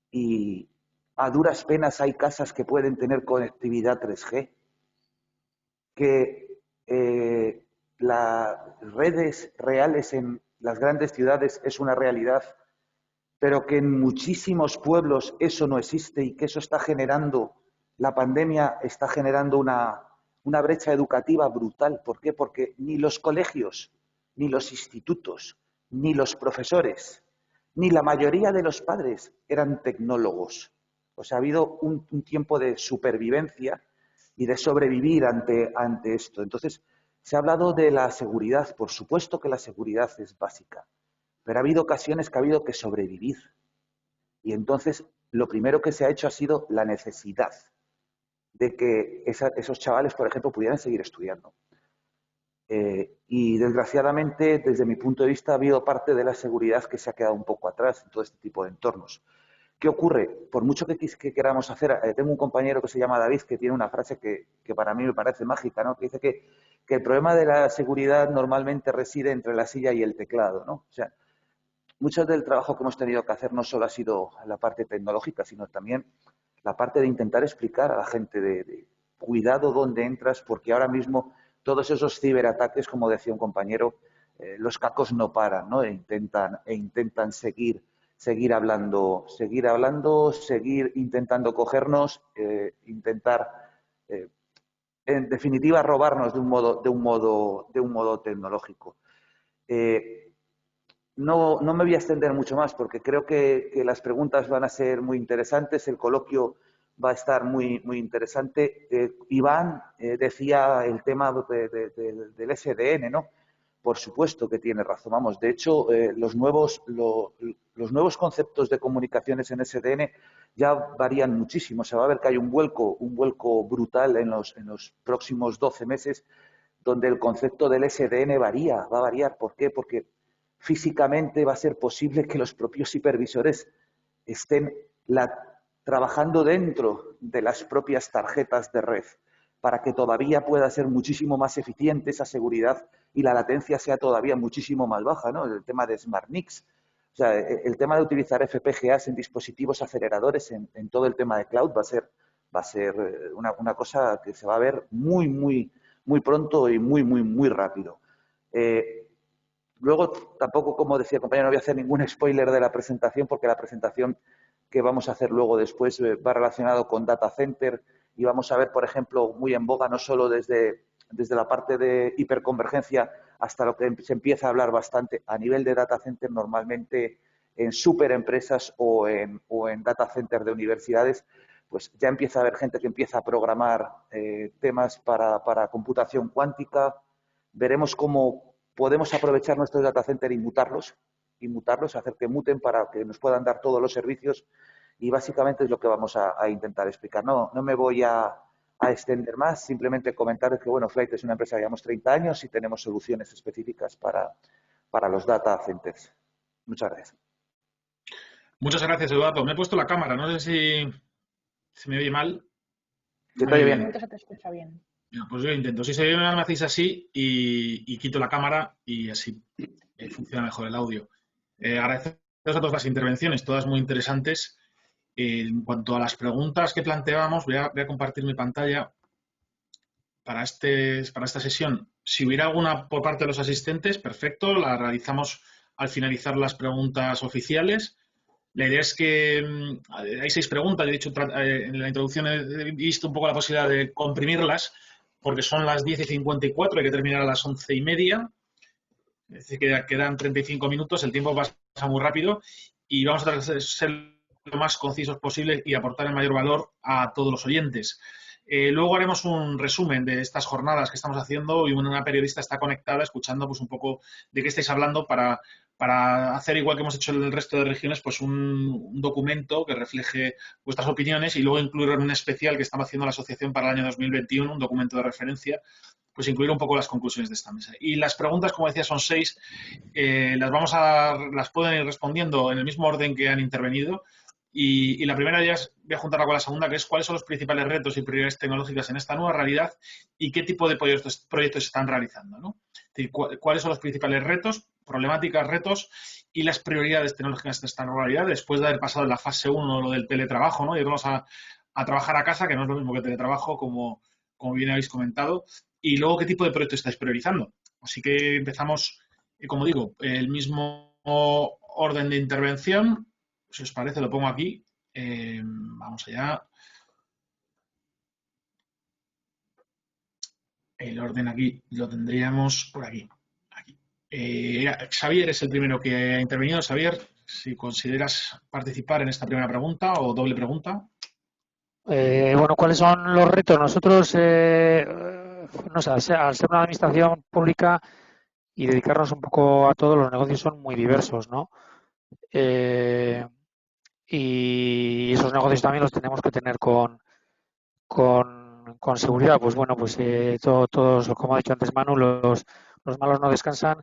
y a duras penas hay casas que pueden tener conectividad 3G, que las redes reales en las grandes ciudades es una realidad, pero que en muchísimos pueblos eso no existe y que eso está generando, la pandemia está generando una brecha educativa brutal. ¿Por qué? Porque ni los colegios, ni los institutos, ni los profesores, ni la mayoría de los padres eran tecnólogos. O sea, ha habido un tiempo de supervivencia y de sobrevivir ante esto. Entonces, se ha hablado de la seguridad. Por supuesto que la seguridad es básica, pero ha habido ocasiones que ha habido que sobrevivir. Y entonces, lo primero que se ha hecho ha sido la necesidad de que esos chavales, por ejemplo, pudieran seguir estudiando. Y desgraciadamente, desde mi punto de vista, ha habido parte de la seguridad que se ha quedado un poco atrás en todo este tipo de entornos. ¿Qué ocurre? Por mucho que queramos hacer, tengo un compañero que se llama David que tiene una frase que para mí me parece mágica, ¿no? Que dice que el problema de la seguridad normalmente reside entre la silla y el teclado, ¿no? O sea, mucho del trabajo que hemos tenido que hacer no solo ha sido la parte tecnológica, sino también la parte de intentar explicar a la gente de cuidado dónde entras, porque ahora mismo todos esos ciberataques, como decía un compañero, los cacos no paran, ¿no? E intentan seguir hablando, seguir intentando cogernos, intentar, en definitiva, robarnos de un modo tecnológico. No me voy a extender mucho más porque creo que las preguntas van a ser muy interesantes, el coloquio va a estar muy interesante. Iván decía el tema del SDN, ¿no? Por supuesto que tiene razón. Vamos, de hecho, los nuevos conceptos de comunicaciones en SDN ya varían muchísimo. Se va a ver que hay un vuelco brutal en los próximos 12 meses, donde el concepto del SDN va a variar. ¿Por qué? Porque físicamente va a ser posible que los propios hipervisores estén trabajando dentro de las propias tarjetas de red, para que todavía pueda ser muchísimo más eficiente esa seguridad y la latencia sea todavía muchísimo más baja, ¿no? El tema de SmartNICs, o sea, el tema de utilizar FPGAs en dispositivos aceleradores en todo el tema de cloud va a ser una cosa que se va a ver muy pronto y muy rápido. Luego, tampoco, como decía el compañero, no voy a hacer ningún spoiler de la presentación, porque la presentación que vamos a hacer luego después va relacionado con data center y vamos a ver, por ejemplo, muy en boga, no solo desde la parte de hiperconvergencia hasta lo que se empieza a hablar bastante a nivel de data center, normalmente en superempresas o en data center de universidades, pues ya empieza a haber gente que empieza a programar temas para computación cuántica. Veremos cómo podemos aprovechar nuestros data center y mutarlos, hacer que muten para que nos puedan dar todos los servicios, y básicamente es lo que vamos a intentar explicar. No me voy a extender más, simplemente comentar que, bueno, Flyte es una empresa que llevamos 30 años y tenemos soluciones específicas para los data centers. Muchas gracias. Muchas gracias, Eduardo. Me he puesto la cámara, no sé si se me oye mal. ¿Se te oye bien? Se te escucha bien. Pues yo intento. Si se oye mal, me hacéis así y quito la cámara y así funciona mejor el audio. Agradeceros a todas las intervenciones, todas muy interesantes. En cuanto a las preguntas que planteábamos, voy a compartir mi pantalla para esta sesión. Si hubiera alguna por parte de los asistentes, perfecto, la realizamos al finalizar las preguntas oficiales. La idea es que hay 6 preguntas, he dicho en la introducción, he visto un poco la posibilidad de comprimirlas porque son las 10:54, hay que terminar a las 11:30. Es decir, que quedan 35 minutos, el tiempo pasa muy rápido y vamos a tratar de ser lo más concisos posible y aportar el mayor valor a todos los oyentes. Luego haremos un resumen de estas jornadas que estamos haciendo y una periodista está conectada escuchando pues un poco de qué estáis hablando para hacer, igual que hemos hecho en el resto de regiones, pues un documento que refleje vuestras opiniones y luego incluir un especial que estamos haciendo la asociación para el año 2021, un documento de referencia, pues incluir un poco las conclusiones de esta mesa. Y las preguntas, como decía, son 6. Las pueden ir respondiendo en el mismo orden que han intervenido. Y la primera de ellas voy a juntarla con la segunda, que es cuáles son los principales retos y prioridades tecnológicas en esta nueva realidad y qué tipo de proyectos se están realizando, ¿no? Es decir, cuáles son los principales retos, problemáticas, retos y las prioridades tecnológicas de esta nueva realidad después de haber pasado en la fase 1 lo del teletrabajo, ¿no? Y vamos a trabajar a casa, que no es lo mismo que teletrabajo, como bien habéis comentado. Y luego, ¿qué tipo de proyectos estáis priorizando? Así que empezamos, como digo, el mismo orden de intervención. Si os parece, lo pongo aquí. Vamos allá. El orden aquí lo tendríamos por aquí. Xavier es el primero que ha intervenido. Xavier, si consideras participar en esta primera pregunta o doble pregunta. Bueno, ¿cuáles son los retos? Nosotros, no sé, al ser una administración pública y dedicarnos un poco a todos los negocios son muy diversos, ¿no? Y esos negocios también los tenemos que tener con seguridad. Pues bueno, pues todos, como ha dicho antes Manu, los malos no descansan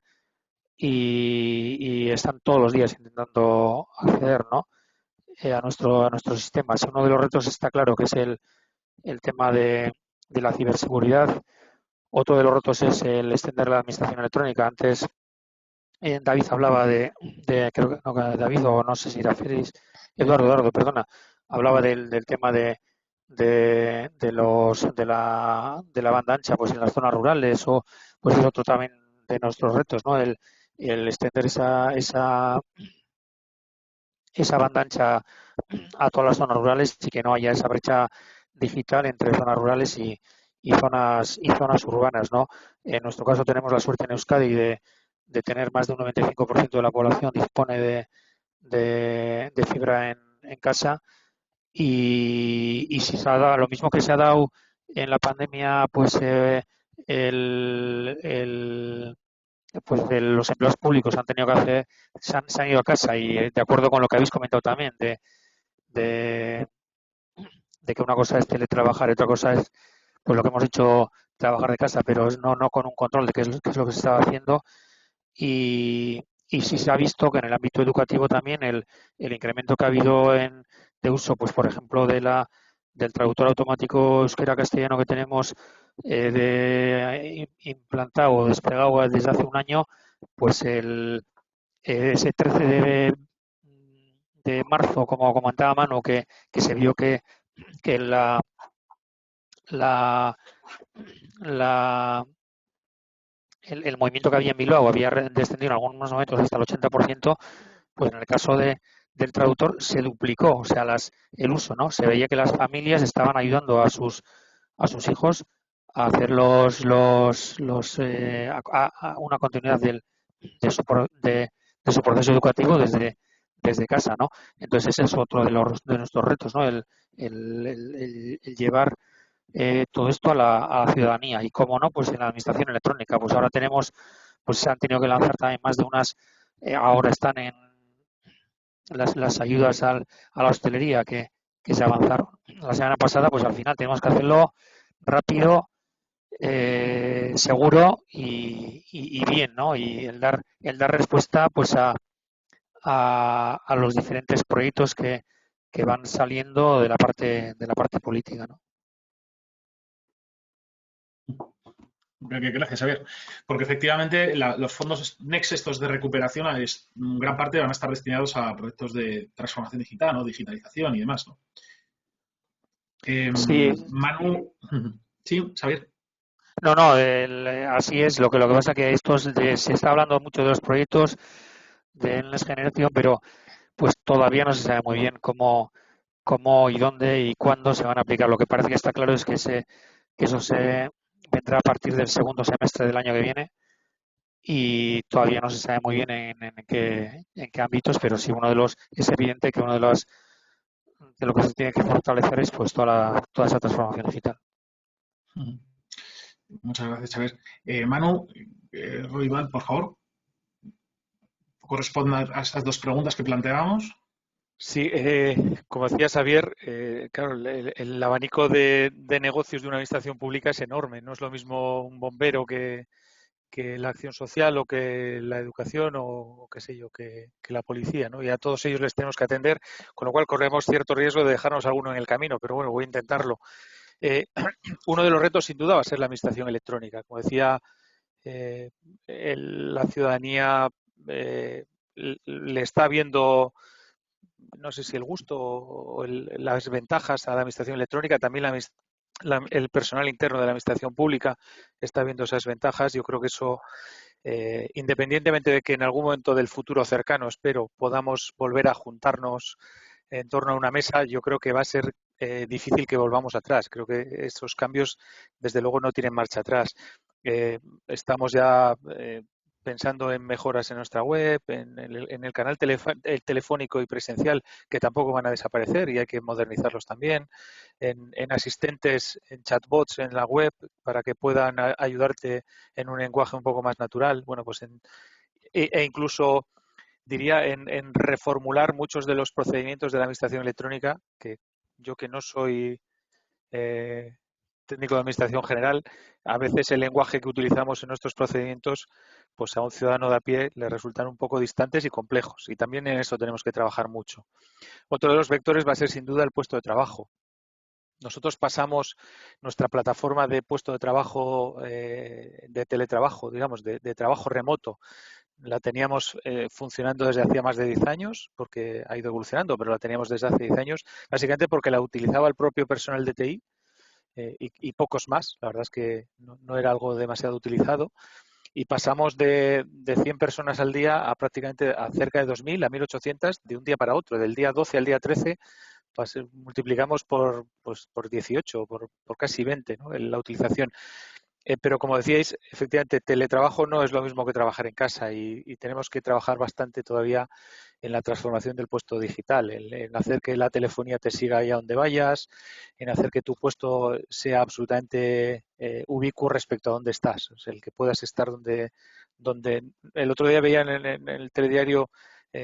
y están todos los días intentando acceder, ¿no? A nuestro sistema. Uno de los retos está claro que es el tema de la ciberseguridad. Otro de los retos es el extender la administración electrónica. Antes David hablaba creo que no, David, o no sé si era Félix, Eduardo, perdona, hablaba del tema de la banda ancha pues en las zonas rurales, o pues es otro también de nuestros retos, ¿no? El extender esa banda ancha a todas las zonas rurales y que no haya esa brecha digital entre zonas rurales y zonas urbanas, ¿no? En nuestro caso tenemos la suerte en Euskadi de tener más de un 95% de la población dispone de fibra en casa y si se ha dado lo mismo que se ha dado en la pandemia, pues pues los empleados públicos han tenido que hacer, se han ido a casa y de acuerdo con lo que habéis comentado también de que una cosa es teletrabajar y otra cosa es pues lo que hemos hecho, trabajar de casa, pero no con un control de qué es lo que se estaba haciendo y sí se ha visto que en el ámbito educativo también el incremento que ha habido de uso, pues por ejemplo del traductor automático euskera-castellano que tenemos implantado o desplegado desde hace un año, pues ese 13 de marzo, como comentaba Manu, que se vio que el movimiento que había en Bilbao había descendido en algunos momentos hasta el 80%, pues en el caso del traductor se duplicó, o sea, el uso, ¿no? Se veía que las familias estaban ayudando a sus hijos a hacer una continuidad de su proceso educativo desde casa, ¿no? Entonces ese es otro de nuestros retos, ¿no? El llevar todo esto a la ciudadanía y cómo no, pues en la administración electrónica, pues ahora pues se han tenido que lanzar también más de unas, ahora están en las ayudas a la hostelería que se avanzaron la semana pasada, pues al final tenemos que hacerlo rápido, seguro y bien, ¿no? Y el dar respuesta pues a los diferentes proyectos que van saliendo de la parte política, ¿no? Gracias, Javier. Porque efectivamente los fondos Next estos de recuperación, gran parte van a estar destinados a proyectos de transformación digital, ¿no? Digitalización y demás, ¿no? Sí. Manu, sí, Javier. No, así es. Lo que pasa que se está hablando mucho de los proyectos de Next Generation, pero pues todavía no se sabe muy bien cómo y dónde y cuándo se van a aplicar. Lo que parece que está claro es que eso se vendrá a partir del segundo semestre del año que viene y todavía no se sabe muy bien en qué ámbitos, pero sí es evidente que uno de lo que se tiene que fortalecer es pues toda esa transformación digital. Muchas gracias, Xavier. Manu, Roibal, por favor, corresponda a estas dos preguntas que planteábamos. Sí, como decía Xavier, claro, el abanico de negocios de una administración pública es enorme. No es lo mismo un bombero que la acción social o que la educación o qué sé yo, que la policía, ¿no? Y a todos ellos les tenemos que atender, con lo cual corremos cierto riesgo de dejarnos alguno en el camino, pero bueno, voy a intentarlo. Uno de los retos sin duda va a ser la administración electrónica. Como decía, la ciudadanía le está viendo, no sé si el gusto o las ventajas a la administración electrónica, también el personal interno de la administración pública está viendo esas ventajas. Yo creo que eso, independientemente de que en algún momento del futuro cercano, espero, podamos volver a juntarnos en torno a una mesa, yo creo que va a ser difícil que volvamos atrás. Creo que esos cambios, desde luego, no tienen marcha atrás. Estamos ya pensando en mejoras en nuestra web, en el canal telefónico y presencial, que tampoco van a desaparecer y hay que modernizarlos también, en asistentes, en chatbots en la web para que puedan ayudarte en un lenguaje un poco más natural. Bueno, pues e incluso diría en reformular muchos de los procedimientos de la administración electrónica, que yo que no soy técnico de administración general, a veces el lenguaje que utilizamos en nuestros procedimientos, pues a un ciudadano de a pie le resultan un poco distantes y complejos, y también en eso tenemos que trabajar mucho. Otro de los vectores va a ser sin duda el puesto de trabajo. Nosotros pasamos nuestra plataforma de puesto de trabajo, de teletrabajo, digamos, de trabajo remoto. La teníamos funcionando desde hacía más de 10 años, porque ha ido evolucionando, pero la teníamos desde hace 10 años, básicamente porque la utilizaba el propio personal de TI y pocos más. La verdad es que no era algo demasiado utilizado. Y pasamos de 100 personas al día a prácticamente a cerca de 2.000, a 1.800 de un día para otro, del día 12 al día 13. Multiplicamos por 18, por casi 20, ¿no?, en la utilización. Pero como decíais, efectivamente, teletrabajo no es lo mismo que trabajar en casa y tenemos que trabajar bastante todavía en la transformación del puesto digital, en hacer que la telefonía te siga allá donde vayas, en hacer que tu puesto sea absolutamente ubicuo respecto a dónde estás, o sea, el que puedas estar donde el otro día veía en el telediario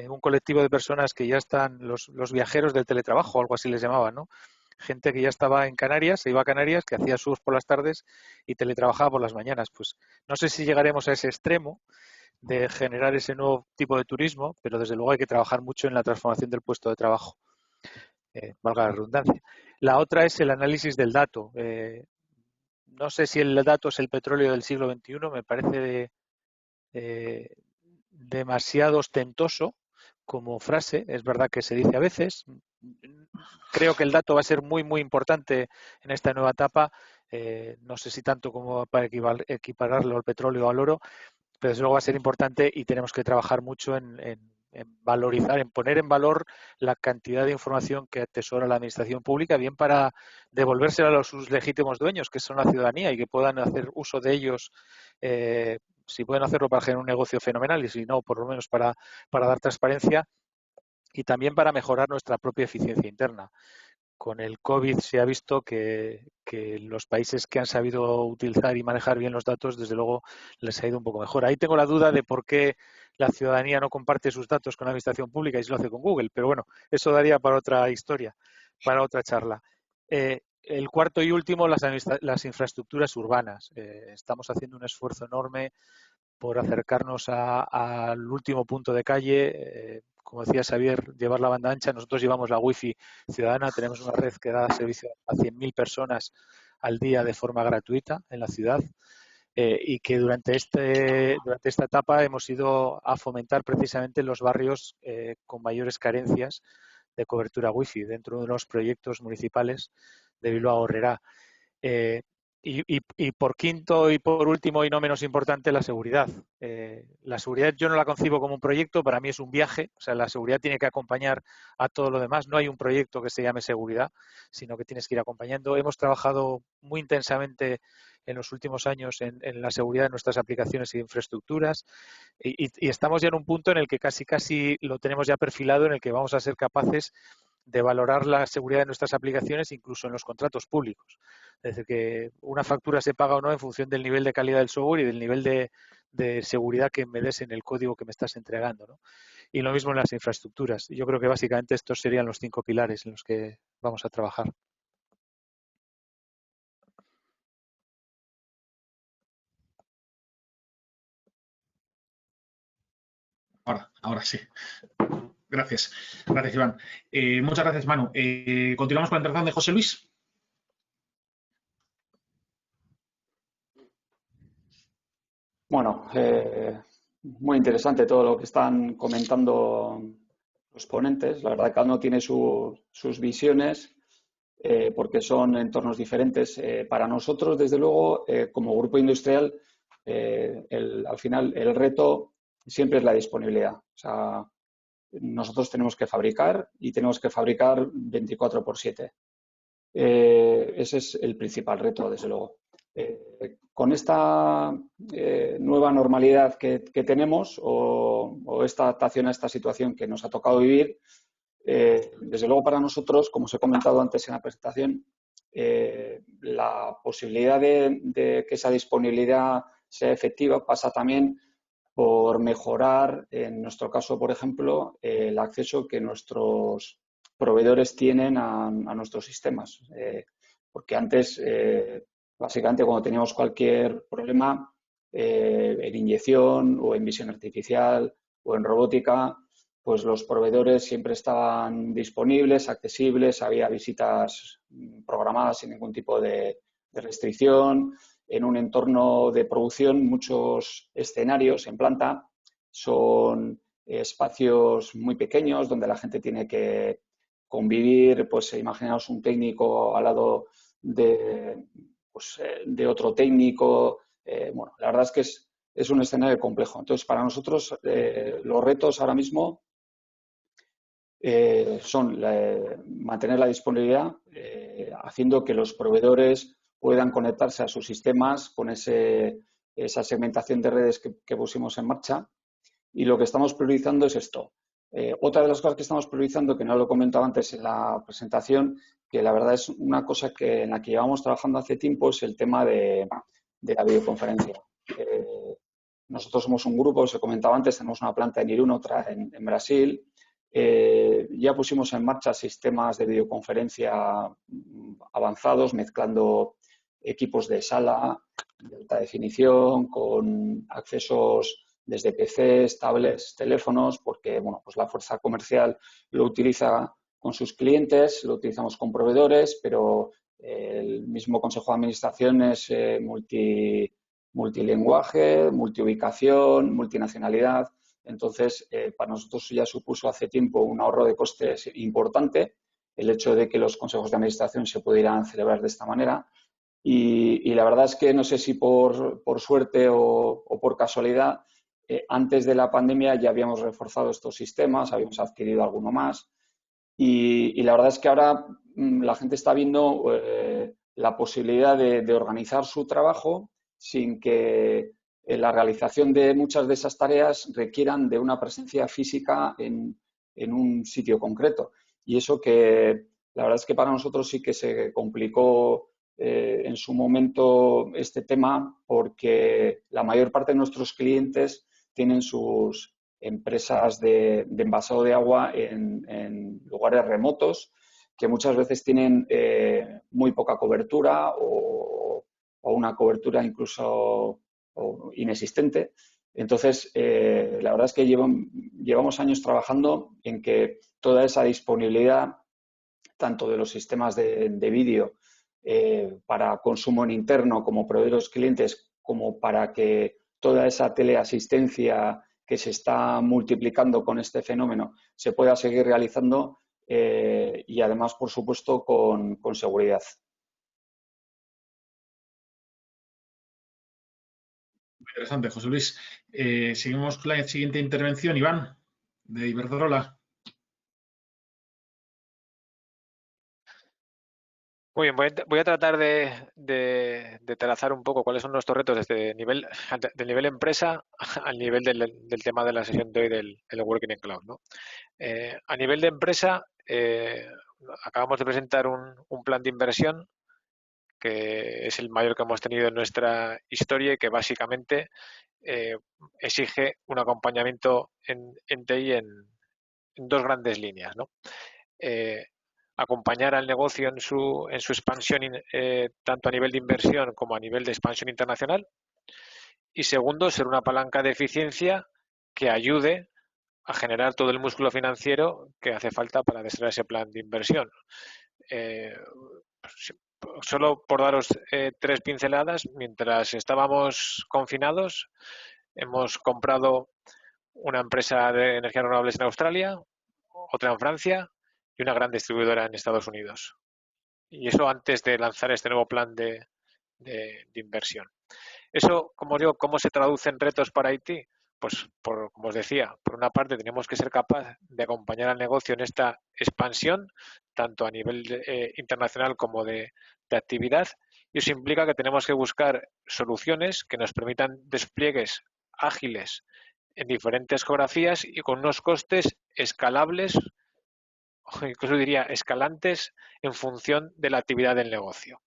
un colectivo de personas que ya están, los viajeros del teletrabajo, algo así les llamaban, ¿no? Gente que ya estaba en Canarias, se iba a Canarias, que hacía surf por las tardes y teletrabajaba por las mañanas. Pues no sé si llegaremos a ese extremo de generar ese nuevo tipo de turismo, pero desde luego hay que trabajar mucho en la transformación del puesto de trabajo, valga la redundancia. La otra es el análisis del dato. No sé si el dato es el petróleo del siglo XXI, me parece demasiado ostentoso como frase, es verdad que se dice a veces. Creo que el dato va a ser muy, muy importante en esta nueva etapa, no sé si tanto como para equipararlo al petróleo o al oro, pero desde luego va a ser importante y tenemos que trabajar mucho en valorizar, en poner en valor la cantidad de información que atesora la administración pública, bien para devolvérsela a sus legítimos dueños, que son la ciudadanía, y que puedan hacer uso de ellos, si pueden hacerlo para generar un negocio fenomenal y si no, por lo menos para dar transparencia y también para mejorar nuestra propia eficiencia interna. Con el COVID se ha visto que los países que han sabido utilizar y manejar bien los datos, desde luego, les ha ido un poco mejor. Ahí tengo la duda de por qué la ciudadanía no comparte sus datos con la administración pública y se lo hace con Google, pero bueno, eso daría para otra historia, para otra charla. El cuarto y último, las infraestructuras urbanas. Estamos haciendo un esfuerzo enorme por acercarnos al último punto de calle. Como decía Xavier, llevar la banda ancha. Nosotros llevamos la wifi ciudadana, tenemos una red que da servicio a 100.000 personas al día de forma gratuita en la ciudad, y que durante esta etapa hemos ido a fomentar precisamente los barrios con mayores carencias de cobertura wifi dentro de los proyectos municipales de Bilbao Aurrera. Y por quinto y por último y no menos importante, la seguridad. La seguridad yo no la concibo como un proyecto, para mí es un viaje. O sea, la seguridad tiene que acompañar a todo lo demás. No hay un proyecto que se llame seguridad, sino que tienes que ir acompañando. Hemos trabajado muy intensamente en los últimos años en la seguridad de nuestras aplicaciones y infraestructuras y estamos ya en un punto en el que casi lo tenemos ya perfilado, en el que vamos a ser capaces de valorar la seguridad de nuestras aplicaciones incluso en los contratos públicos. Es decir, que una factura se paga o no en función del nivel de calidad del software y del nivel de seguridad que me des en el código que me estás entregando, ¿no? Y lo mismo en las infraestructuras. Yo creo que básicamente estos serían los 5 pilares en los que vamos a trabajar. Ahora sí. Gracias. Gracias, Iván. Muchas gracias, Manu. Continuamos con la intervención de José Luis. Bueno, muy interesante todo lo que están comentando los ponentes. La verdad que cada uno tiene sus visiones porque son entornos diferentes. Para nosotros, desde luego, como grupo industrial, al final el reto siempre es la disponibilidad. O sea, nosotros tenemos que fabricar y tenemos que fabricar 24/7. Ese es el principal reto, desde luego. Con esta nueva normalidad que tenemos o esta adaptación a esta situación que nos ha tocado vivir, desde luego para nosotros, como os he comentado antes en la presentación, la posibilidad de que esa disponibilidad sea efectiva pasa también por mejorar, en nuestro caso, por ejemplo, el acceso que nuestros proveedores tienen a nuestros sistemas. Porque antes, básicamente, cuando teníamos cualquier problema en inyección o en visión artificial o en robótica, pues los proveedores siempre estaban disponibles, accesibles, había visitas programadas sin ningún tipo de restricción. En un entorno de producción, muchos escenarios en planta son espacios muy pequeños donde la gente tiene que convivir, pues imaginaos un técnico al lado de otro técnico. Bueno, la verdad es que es un escenario complejo. Entonces, para nosotros los retos ahora mismo son mantener la disponibilidad, haciendo que los proveedores puedan conectarse a sus sistemas con esa segmentación de redes que pusimos en marcha. Y lo que estamos priorizando es esto. Otra de las cosas que estamos priorizando, que no lo he comentado antes en la presentación, que la verdad es una cosa en la que llevamos trabajando hace tiempo, es el tema de la videoconferencia. Nosotros somos un grupo, os he comentado antes, tenemos una planta en Irún, otra en Brasil. Ya pusimos en marcha sistemas de videoconferencia avanzados, mezclando equipos de sala de alta definición con accesos desde PCs, tablets, teléfonos, porque bueno, pues la fuerza comercial lo utiliza con sus clientes, lo utilizamos con proveedores, pero el mismo Consejo de Administración es multilingüaje, multiubicación, multinacionalidad. Entonces, para nosotros ya supuso hace tiempo un ahorro de costes importante el hecho de que los consejos de administración se pudieran celebrar de esta manera. Y la verdad es que no sé si por suerte o por casualidad, antes de la pandemia ya habíamos reforzado estos sistemas, habíamos adquirido alguno más. Y la verdad es que ahora la gente está viendo la posibilidad de organizar su trabajo sin que la realización de muchas de esas tareas requieran de una presencia física en un sitio concreto. Y eso que la verdad es que para nosotros sí que se complicó en su momento este tema porque la mayor parte de nuestros clientes tienen sus empresas de envasado de agua en lugares remotos que muchas veces tienen muy poca cobertura o una cobertura incluso inexistente. Entonces, la verdad es que llevamos años trabajando en que toda esa disponibilidad, tanto de los sistemas de vídeo para consumo en interno como proveedores clientes, como para que toda esa teleasistencia que se está multiplicando con este fenómeno se pueda seguir realizando y además, por supuesto, con seguridad. Muy interesante, José Luis. Seguimos con la siguiente intervención, Iván, de Iberdrola. Muy bien, voy a tratar de trazar un poco cuáles son nuestros retos desde del nivel empresa al nivel del tema de la sesión de hoy del Working in Cloud, ¿no? A nivel de empresa, acabamos de presentar un plan de inversión que es el mayor que hemos tenido en nuestra historia y que básicamente exige un acompañamiento en TI en dos grandes líneas, ¿no? Acompañar al negocio en su expansión, tanto a nivel de inversión como a nivel de expansión internacional. Y segundo, ser una palanca de eficiencia que ayude a generar todo el músculo financiero que hace falta para desarrollar ese plan de inversión. Solo por daros 3 pinceladas, mientras estábamos confinados, hemos comprado una empresa de energías renovables en Australia, otra en Francia y una gran distribuidora en Estados Unidos. Y eso antes de lanzar este nuevo plan de inversión. Eso, como os digo, ¿cómo se traduce en retos para Haití? Pues, como os decía, por una parte tenemos que ser capaces de acompañar al negocio en esta expansión, tanto a nivel internacional como de actividad, y eso implica que tenemos que buscar soluciones que nos permitan despliegues ágiles en diferentes geografías y con unos costes escalables, o incluso diría escalantes, en función de la actividad del negocio.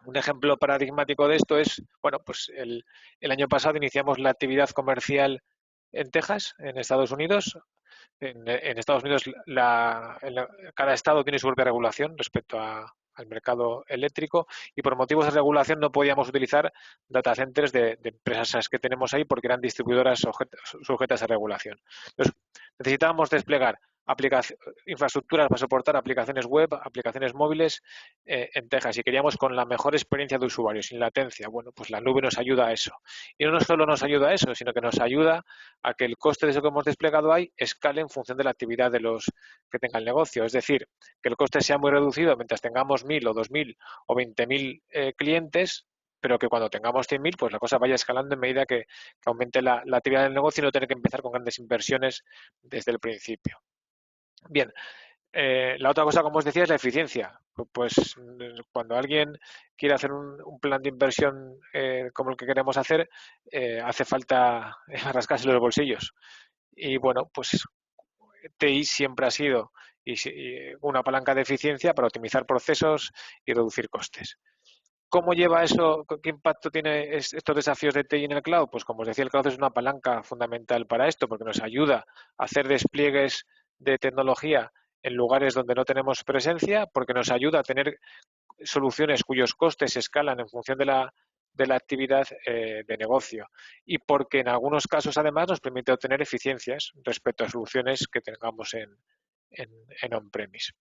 Un ejemplo paradigmático de esto es, bueno, pues el año pasado iniciamos la actividad comercial en Texas, en Estados Unidos. En Estados Unidos cada estado tiene su propia regulación respecto al mercado eléctrico y por motivos de regulación no podíamos utilizar data centers de empresas que tenemos ahí porque eran distribuidoras sujetas a regulación. Entonces, necesitábamos desplegar infraestructuras para soportar aplicaciones web, aplicaciones móviles en Texas y queríamos con la mejor experiencia de usuario, sin latencia. Bueno, pues la nube nos ayuda a eso. Y no solo nos ayuda a eso, sino que nos ayuda a que el coste de eso que hemos desplegado ahí escale en función de la actividad de los que tenga el negocio. Es decir, que el coste sea muy reducido mientras tengamos 1.000 o 2.000 o 20.000 clientes, pero que cuando tengamos 100.000, pues la cosa vaya escalando en medida que aumente la actividad del negocio y no tener que empezar con grandes inversiones desde el principio. Bien, la otra cosa, como os decía, es la eficiencia. Pues cuando alguien quiere hacer un plan de inversión como el que queremos hacer, hace falta rascarse los bolsillos. Y bueno, pues TI siempre ha sido una palanca de eficiencia para optimizar procesos y reducir costes. ¿Cómo lleva eso? ¿Qué impacto tiene estos desafíos de TI en el cloud? Pues como os decía, el cloud es una palanca fundamental para esto porque nos ayuda a hacer despliegues de tecnología en lugares donde no tenemos presencia, porque nos ayuda a tener soluciones cuyos costes escalan en función de la actividad de negocio y porque en algunos casos además nos permite obtener eficiencias respecto a soluciones que tengamos en on-premise.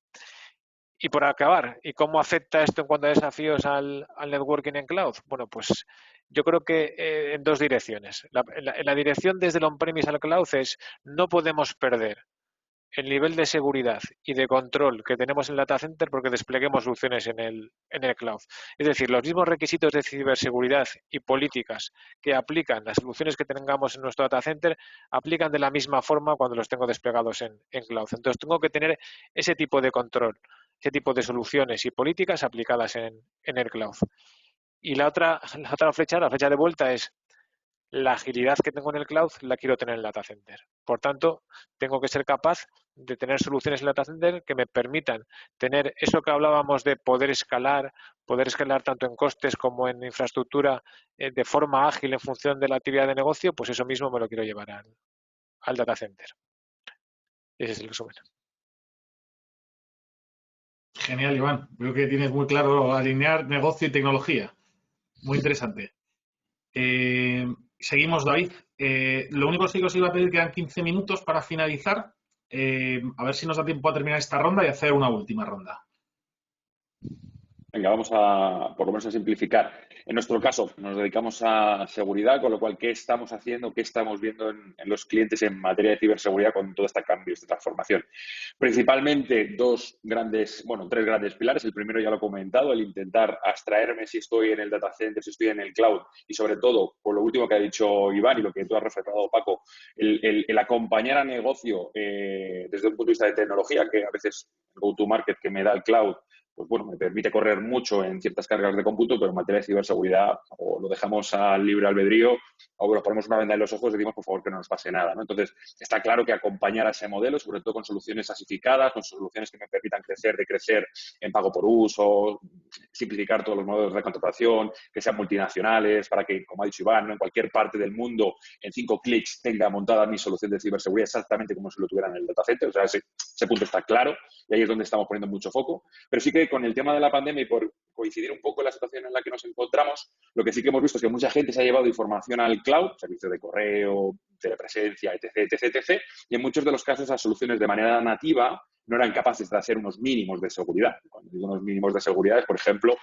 Y por acabar, ¿y cómo afecta esto en cuanto a desafíos al networking en cloud? Bueno, pues yo creo que en dos direcciones. La dirección desde el on-premise al cloud es no podemos perder el nivel de seguridad y de control que tenemos en el data center porque despleguemos soluciones en el cloud. Es decir, los mismos requisitos de ciberseguridad y políticas que aplican las soluciones que tengamos en nuestro data center aplican de la misma forma cuando los tengo desplegados en cloud. Entonces tengo que tener ese tipo de control, ese tipo de soluciones y políticas aplicadas en el cloud. Y la otra flecha, la flecha de vuelta es la agilidad que tengo en el cloud la quiero tener en el data center. Por tanto, tengo que ser capaz de tener soluciones en el data center que me permitan tener eso que hablábamos de poder escalar tanto en costes como en infraestructura de forma ágil en función de la actividad de negocio, pues eso mismo me lo quiero llevar al data center. Ese es el resumen. Genial, Iván. Veo que tienes muy claro alinear negocio y tecnología. Muy interesante. Seguimos, David. Lo único que os iba a pedir que eran 15 minutos para finalizar. A ver si nos da tiempo a terminar esta ronda y hacer una última ronda. Venga, vamos a, por lo menos, a simplificar. En nuestro caso, nos dedicamos a seguridad, con lo cual, ¿qué estamos haciendo? ¿Qué estamos viendo en los clientes en materia de ciberseguridad con todo este cambio, esta transformación? Principalmente tres grandes pilares. El primero ya lo he comentado, el intentar abstraerme si estoy en el data center, si estoy en el cloud y, sobre todo, por lo último que ha dicho Iván y lo que tú has reflejado, Paco, el acompañar a negocio desde un punto de vista de tecnología, que a veces el go-to-market que me da el cloud pues bueno, me permite correr mucho en ciertas cargas de cómputo, pero en materia de ciberseguridad o lo dejamos al libre albedrío o nos ponemos una venda en los ojos y decimos, por favor, que no nos pase nada, ¿no? Entonces, está claro que acompañar a ese modelo, sobre todo con soluciones asificadas, con soluciones que me permitan crecer en pago por uso, simplificar todos los modelos de contratación, que sean multinacionales, para que, como ha dicho Iván, ¿no?, en cualquier parte del mundo, en 5 clics, tenga montada mi solución de ciberseguridad exactamente como si lo tuviera en el data center. O sea, ese punto está claro y ahí es donde estamos poniendo mucho foco. Pero sí que con el tema de la pandemia y por coincidir un poco en la situación en la que nos encontramos, lo que sí que hemos visto es que mucha gente se ha llevado información al cloud, servicio de correo, telepresencia, etc. Y en muchos de los casos las soluciones de manera nativa no eran capaces de hacer unos mínimos de seguridad. Cuando digo unos mínimos de seguridad es, por ejemplo,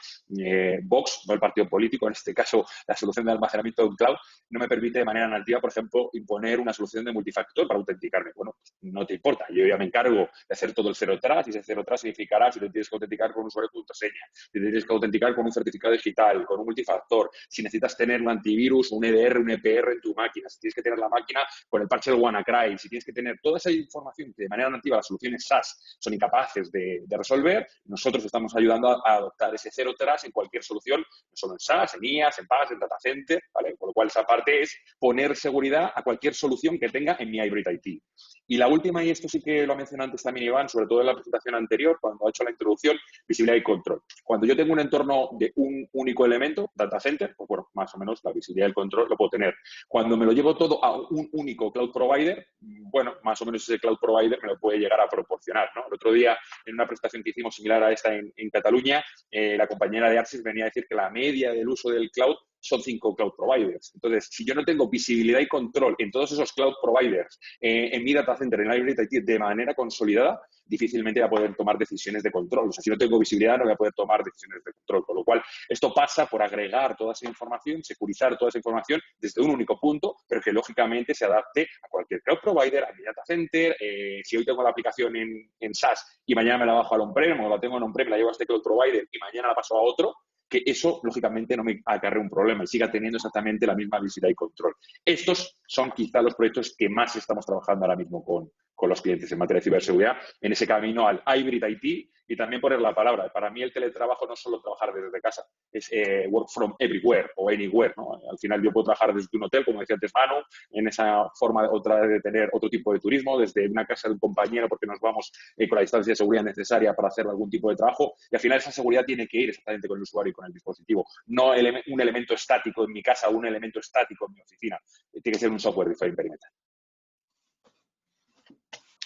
Vox, no el partido político, en este caso la solución de almacenamiento de un cloud, no me permite de manera nativa, por ejemplo, imponer una solución de multifactor para autenticarme. Bueno, pues no te importa, yo ya me encargo de hacer todo el Zero Trust, y ese Zero Trust significará si te tienes que autenticar con un usuario de contraseña, si te tienes que autenticar con un certificado digital, con un multifactor, si necesitas tener un antivirus, un EDR, un EPR en tu máquina, si tienes que tener la máquina con el parche del WannaCry, si tienes que tener toda esa información que de manera nativa las soluciones SaaS son incapaces de resolver, nosotros estamos ayudando a adoptar ese Zero Trust en cualquier solución, no solo en SaaS, en IaaS, en PaaS, en Data Center, ¿vale? Con lo cual esa parte es poner seguridad a cualquier solución que tenga en mi Hybrid IT. Y la última, y esto sí que lo ha mencionado antes también Iván, sobre todo en la presentación anterior, cuando ha hecho la introducción, visibilidad y control. Cuando yo tengo un entorno de un único elemento, Data Center, pues bueno, más o menos la visibilidad y el control lo puedo tener. Cuando me lo llevo todo a un único cloud provider, bueno, más o menos ese cloud provider me lo puede llegar a proporcionar, ¿no? El otro día, en una presentación que hicimos similar a esta en Cataluña, la compañera de Arsis venía a decir que la media del uso del cloud son 5 cloud providers. Entonces, si yo no tengo visibilidad y control en todos esos cloud providers, en mi data center, en la Hybrid IT, de manera consolidada, difícilmente voy a poder tomar decisiones de control. O sea, si no tengo visibilidad, no voy a poder tomar decisiones de control. Con lo cual, esto pasa por agregar toda esa información, securizar toda esa información desde un único punto, pero que lógicamente se adapte a cualquier cloud provider, a mi data center. Si hoy tengo la aplicación en SaaS y mañana me la bajo al on-prem, o la tengo en on-prem, la llevo a este cloud provider y mañana la paso a otro, que eso, lógicamente, no me acarrea un problema y siga teniendo exactamente la misma visibilidad y control. Estos son quizá los proyectos que más estamos trabajando ahora mismo con los clientes en materia de ciberseguridad, en ese camino al Hybrid IT, y también poner la palabra. Para mí el teletrabajo no es solo trabajar desde casa, es work from everywhere o anywhere, ¿no? Al final yo puedo trabajar desde un hotel, como decía antes Manu, en esa forma otra vez de tener otro tipo de turismo, desde una casa de un compañero porque nos vamos con la distancia de seguridad necesaria para hacer algún tipo de trabajo, y al final esa seguridad tiene que ir exactamente con el usuario y con el dispositivo, no un elemento estático en mi casa o un elemento estático en mi oficina. Tiene que ser un software diferente perimetral.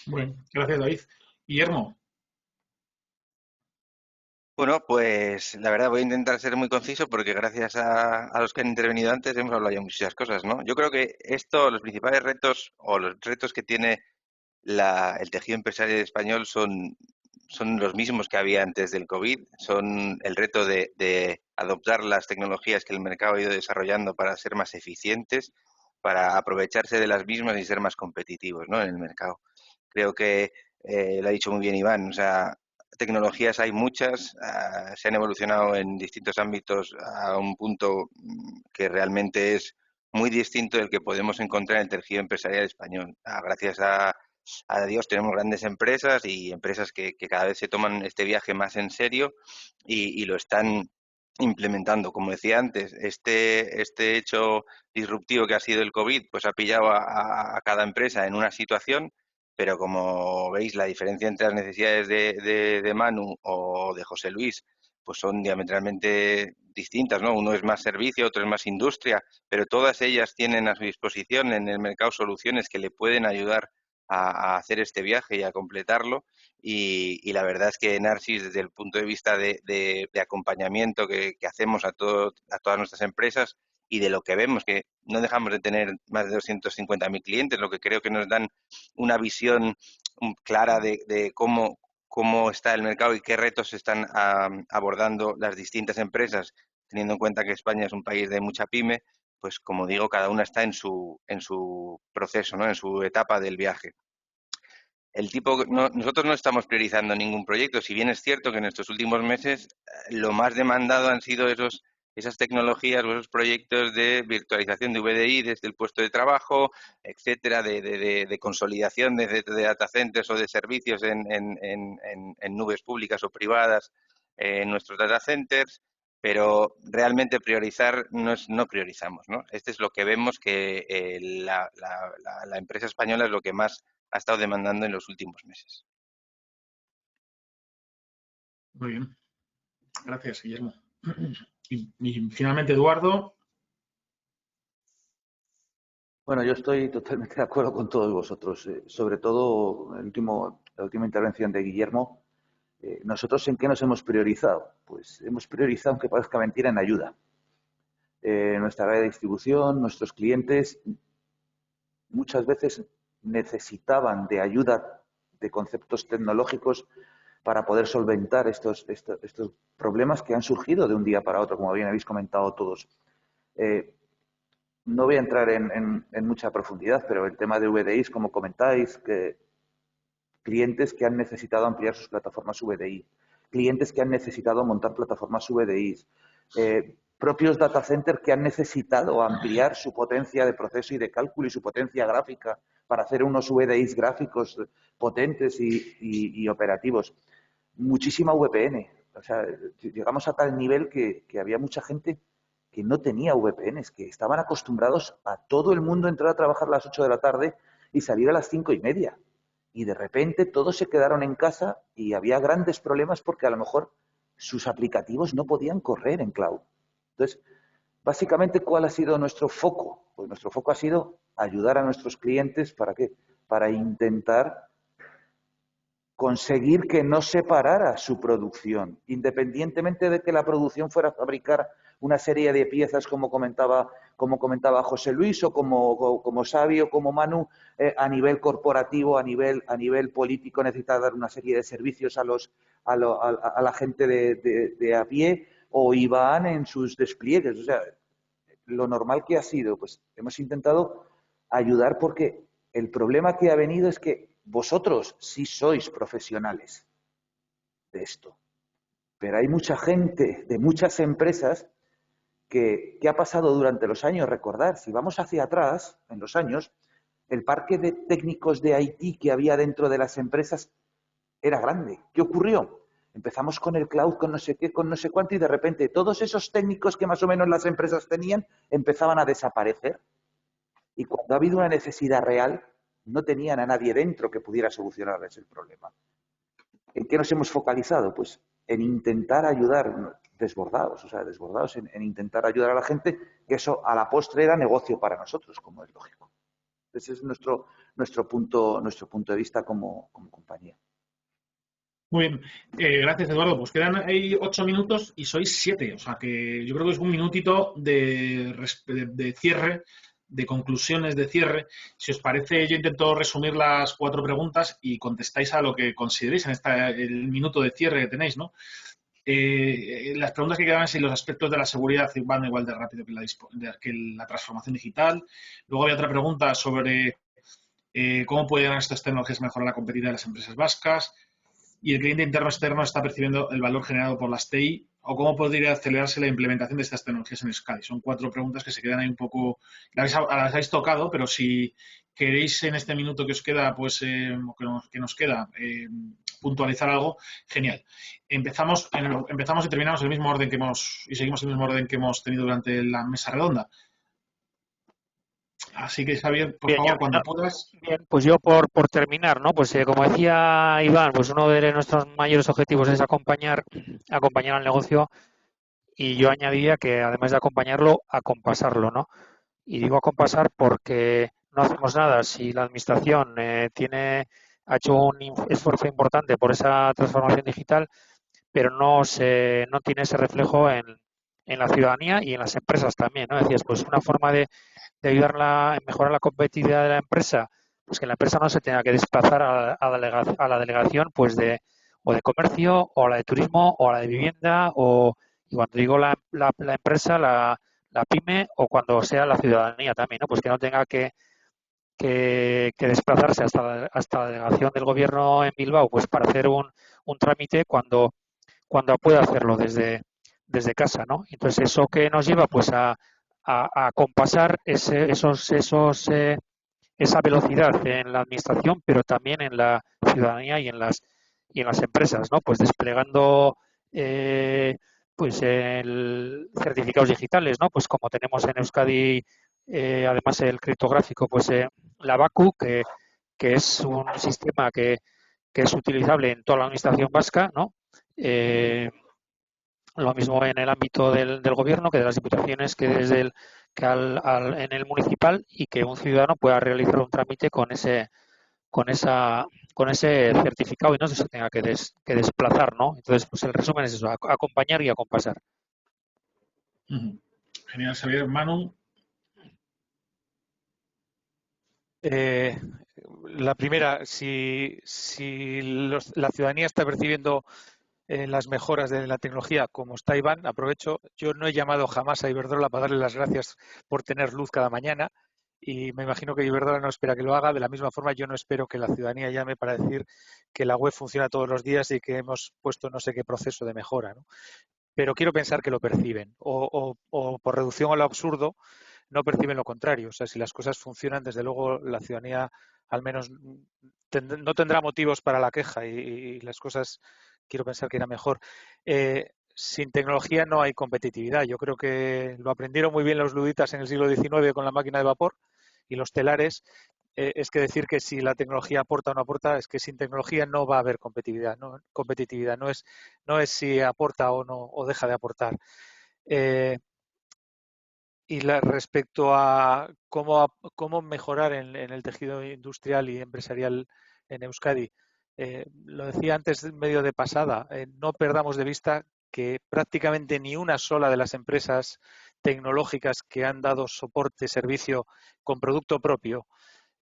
Bueno, gracias, David. Guillermo. Bueno, pues la verdad voy a intentar ser muy conciso porque gracias a los que han intervenido antes hemos hablado ya muchas cosas, ¿no? Yo creo que los principales retos o los retos que tiene el tejido empresarial español son los mismos que había antes del COVID. Son el reto de adoptar las tecnologías que el mercado ha ido desarrollando para ser más eficientes, para aprovecharse de las mismas y ser más competitivos, ¿no?, en el mercado. Creo que lo ha dicho muy bien Iván, o sea, tecnologías hay muchas, se han evolucionado en distintos ámbitos a un punto que realmente es muy distinto del que podemos encontrar en el tejido empresarial español. Gracias a Dios tenemos grandes empresas y empresas que cada vez se toman este viaje más en serio y lo están implementando. Como decía antes, este hecho disruptivo que ha sido el COVID, pues ha pillado a cada empresa en una situación, pero como veis, la diferencia entre las necesidades de Manu o de José Luis pues son diametralmente distintas, ¿no? Uno es más servicio, otro es más industria, pero todas ellas tienen a su disposición en el mercado soluciones que le pueden ayudar a hacer este viaje y a completarlo. Y la verdad es que Narcis, desde el punto de vista de acompañamiento que hacemos a todas nuestras empresas y de lo que vemos, que no dejamos de tener más de 250.000 clientes, lo que creo que nos dan una visión clara de cómo está el mercado y qué retos están abordando las distintas empresas, teniendo en cuenta que España es un país de mucha pyme. Pues como digo, cada una está en su proceso, ¿no?, en su etapa del viaje. Nosotros no estamos priorizando ningún proyecto, si bien es cierto que en estos últimos meses lo más demandado han sido esas tecnologías o esos proyectos de virtualización de VDI desde el puesto de trabajo, etcétera, de consolidación de data centers o de servicios en nubes públicas o privadas en nuestros data centers, pero realmente priorizar no priorizamos, ¿no? Este es lo que vemos que la empresa española es lo que más ha estado demandando en los últimos meses. Muy bien. Gracias, Guillermo. Y finalmente, Eduardo. Bueno, yo estoy totalmente de acuerdo con todos vosotros, sobre todo la última intervención de Guillermo. ¿Nosotros en qué nos hemos priorizado? Pues hemos priorizado, aunque parezca mentira, en ayuda. Nuestra red de distribución, nuestros clientes, muchas veces necesitaban de ayuda de conceptos tecnológicos para poder solventar estos problemas que han surgido de un día para otro, como bien habéis comentado todos. No voy a entrar en mucha profundidad, pero el tema de VDIs, como comentáis, clientes que han necesitado ampliar sus plataformas VDI, clientes que han necesitado montar plataformas VDIs, propios data centers que han necesitado ampliar su potencia de proceso y de cálculo y su potencia gráfica para hacer unos VDIs gráficos potentes y operativos. Muchísima VPN. O sea, llegamos a tal nivel que había mucha gente que no tenía VPNs, que estaban acostumbrados a todo el mundo entrar a trabajar a las 8 de la tarde y salir a las 5:30. Y de repente todos se quedaron en casa y había grandes problemas porque a lo mejor sus aplicativos no podían correr en cloud. Entonces, básicamente, ¿cuál ha sido nuestro foco? Pues nuestro foco ha sido ayudar a nuestros clientes, ¿para qué? Para intentar conseguir que no se parara su producción, independientemente de que la producción fuera a fabricar una serie de piezas, como comentaba José Luis, o como Xavi o como Manu, a nivel corporativo, a nivel político, necesita dar una serie de servicios a la gente de a pie, o Iván en sus despliegues. O sea, lo normal que ha sido, pues hemos intentado ayudar, porque el problema que ha venido es que vosotros sí sois profesionales de esto, pero hay mucha gente de muchas empresas que ha pasado durante los años. Recordar, si vamos hacia atrás, en los años, el parque de técnicos de IT que había dentro de las empresas era grande. ¿Qué ocurrió? Empezamos con el cloud, con no sé qué, con no sé cuánto, y de repente todos esos técnicos que más o menos las empresas tenían empezaban a desaparecer. Y cuando ha habido una necesidad real, no tenían a nadie dentro que pudiera solucionarles el problema. ¿En qué nos hemos focalizado? Pues en intentar ayudar, desbordados en intentar ayudar a la gente, que eso a la postre era negocio para nosotros, como es lógico. Ese es nuestro punto de vista como compañía. Muy bien, gracias, Eduardo. Pues quedan ahí 8 minutos y sois 7, o sea que yo creo que es un minutito de cierre, de conclusiones de cierre. Si os parece, yo intento resumir las 4 preguntas y contestáis a lo que consideréis en el minuto de cierre que tenéis, ¿no? Las preguntas que quedan es si los aspectos de la seguridad van igual de rápido que la transformación digital. Luego había otra pregunta sobre cómo pueden estas tecnologías mejorar la competitividad de las empresas vascas, y el cliente interno o externo está percibiendo el valor generado por las TI, o cómo podría acelerarse la implementación de estas tecnologías en Euskadi. Son 4 preguntas que se quedan ahí un poco, las habéis tocado, pero si queréis en este minuto que os queda, pues que nos queda, puntualizar algo, genial. Empezamos y terminamos el mismo orden y seguimos el mismo orden que hemos tenido durante la mesa redonda. Así que, Xavier, por favor, cuando puedas. Bien, pues yo por terminar, ¿no? Pues como decía Iván, pues uno de nuestros mayores objetivos es acompañar al negocio, y yo añadiría que además de acompañarlo, acompasarlo, ¿no? Y digo acompasar porque no hacemos nada si la administración ha hecho un esfuerzo importante por esa transformación digital, pero no tiene ese reflejo en la ciudadanía y en las empresas también, ¿no? Decías, pues una forma de ayudarla a mejorar la competitividad de la empresa, pues que la empresa no se tenga que desplazar a la delegación, pues de comercio, o a la de turismo, o a la de vivienda, y cuando digo la empresa, la pyme, o cuando sea la ciudadanía también, ¿no? Pues que no tenga que desplazarse hasta la delegación del gobierno en Bilbao, pues para hacer un trámite cuando puede hacerlo desde casa, ¿no? Entonces, ¿eso que nos lleva? Pues a compasar esa velocidad en la administración, pero también en la ciudadanía y en las empresas, ¿no? Pues desplegando pues certificados digitales, ¿no? Pues como tenemos en Euskadi, además el criptográfico, pues la BACU, que es un sistema que es utilizable en toda la administración vasca, ¿no? Lo mismo en el ámbito del gobierno que de las diputaciones, que desde en el municipal, y que un ciudadano pueda realizar un trámite con ese certificado y no se tenga que desplazar, ¿no? Entonces, pues el resumen es eso, acompañar y acompasar. Genial, Xavier. Manu. La primera, si la ciudadanía está percibiendo las mejoras de la tecnología, como está Iván, aprovecho, yo no he llamado jamás a Iberdrola para darle las gracias por tener luz cada mañana, y me imagino que Iberdrola no espera que lo haga. De la misma forma, yo no espero que la ciudadanía llame para decir que la web funciona todos los días y que hemos puesto no sé qué proceso de mejora, ¿no? Pero quiero pensar que lo perciben, o por reducción a lo absurdo, no perciben lo contrario. O sea, si las cosas funcionan, desde luego la ciudadanía al menos no tendrá motivos para la queja, y las cosas quiero pensar que irán mejor. Sin tecnología no hay competitividad. Yo creo que lo aprendieron muy bien los luditas en el siglo XIX con la máquina de vapor y los telares. Es que decir que si la tecnología aporta o no aporta, es que sin tecnología no va a haber competitividad. Competitividad no es si aporta o no, o deja de aportar. Y respecto a cómo mejorar en el tejido industrial y empresarial en Euskadi, lo decía antes medio de pasada, no perdamos de vista que prácticamente ni una sola de las empresas tecnológicas que han dado soporte, servicio con producto propio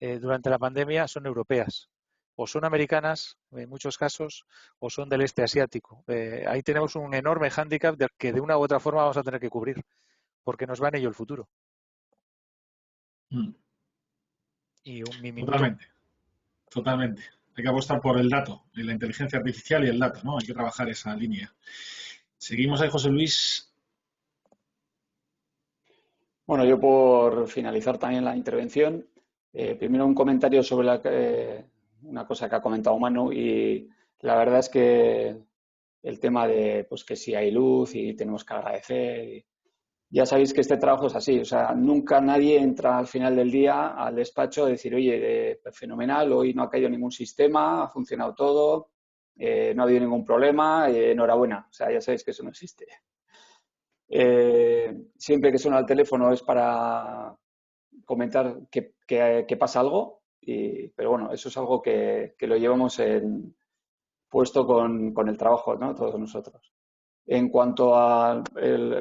durante la pandemia son europeas. O son americanas, en muchos casos, o son del este asiático. Ahí tenemos un enorme hándicap que de una u otra forma vamos a tener que cubrir, porque nos va en ello el futuro. Y mi minuto. Totalmente. Hay que apostar por el dato, la inteligencia artificial y el dato, ¿no? Hay que trabajar esa línea. Seguimos ahí, José Luis. Bueno, yo por finalizar también la intervención, primero un comentario sobre una cosa que ha comentado Manu, y la verdad es que el tema de pues que si hay luz y tenemos que agradecer. Ya sabéis que este trabajo es así, o sea, nunca nadie entra al final del día al despacho a decir, oye, fenomenal, hoy no ha caído ningún sistema, ha funcionado todo, no ha habido ningún problema, enhorabuena. O sea, ya sabéis que eso no existe. Siempre que suena el teléfono es para comentar que pasa algo, pero bueno, eso es algo que lo llevamos puesto con el trabajo, ¿no? Todos nosotros. En cuanto al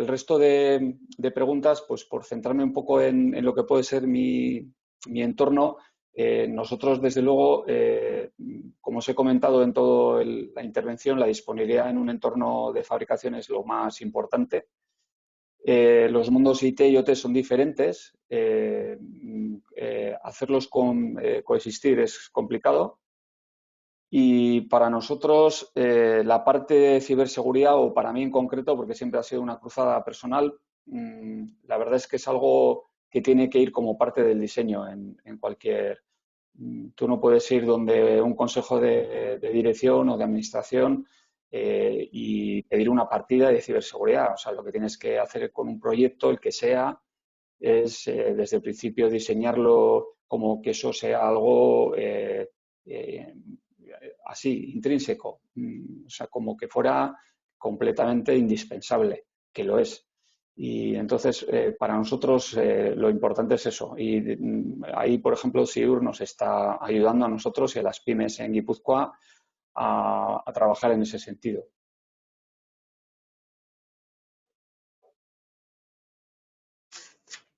resto de preguntas, pues por centrarme un poco en lo que puede ser mi entorno, nosotros desde luego, como os he comentado en toda la intervención, la disponibilidad en un entorno de fabricación es lo más importante. Los mundos IT y OT son diferentes, hacerlos coexistir es complicado. Y para nosotros, la parte de ciberseguridad, o para mí en concreto, porque siempre ha sido una cruzada personal, la verdad es que es algo que tiene que ir como parte del diseño en cualquier... Tú no puedes ir donde un consejo de dirección o de administración y pedir una partida de ciberseguridad. O sea, lo que tienes que hacer con un proyecto, el que sea, es desde el principio diseñarlo como que eso sea algo... así, intrínseco, o sea, como que fuera completamente indispensable, que lo es. Y entonces, para nosotros lo importante es eso. Y ahí, por ejemplo, SIUR nos está ayudando a nosotros y a las pymes en Guipúzcoa a trabajar en ese sentido.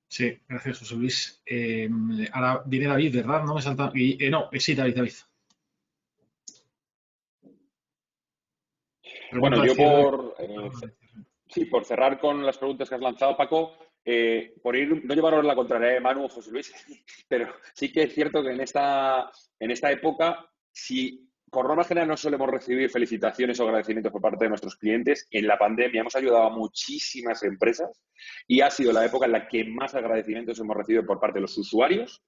Sí, gracias, José Luis. Ahora viene David, ¿verdad? No me salta. No, sí, David. Bueno, yo por cerrar con las preguntas que has lanzado, Paco, por no llevaros la contraria de Manu o José Luis, pero sí que es cierto que en esta época, si por norma general no solemos recibir felicitaciones o agradecimientos por parte de nuestros clientes, en la pandemia hemos ayudado a muchísimas empresas y ha sido la época en la que más agradecimientos hemos recibido por parte de los usuarios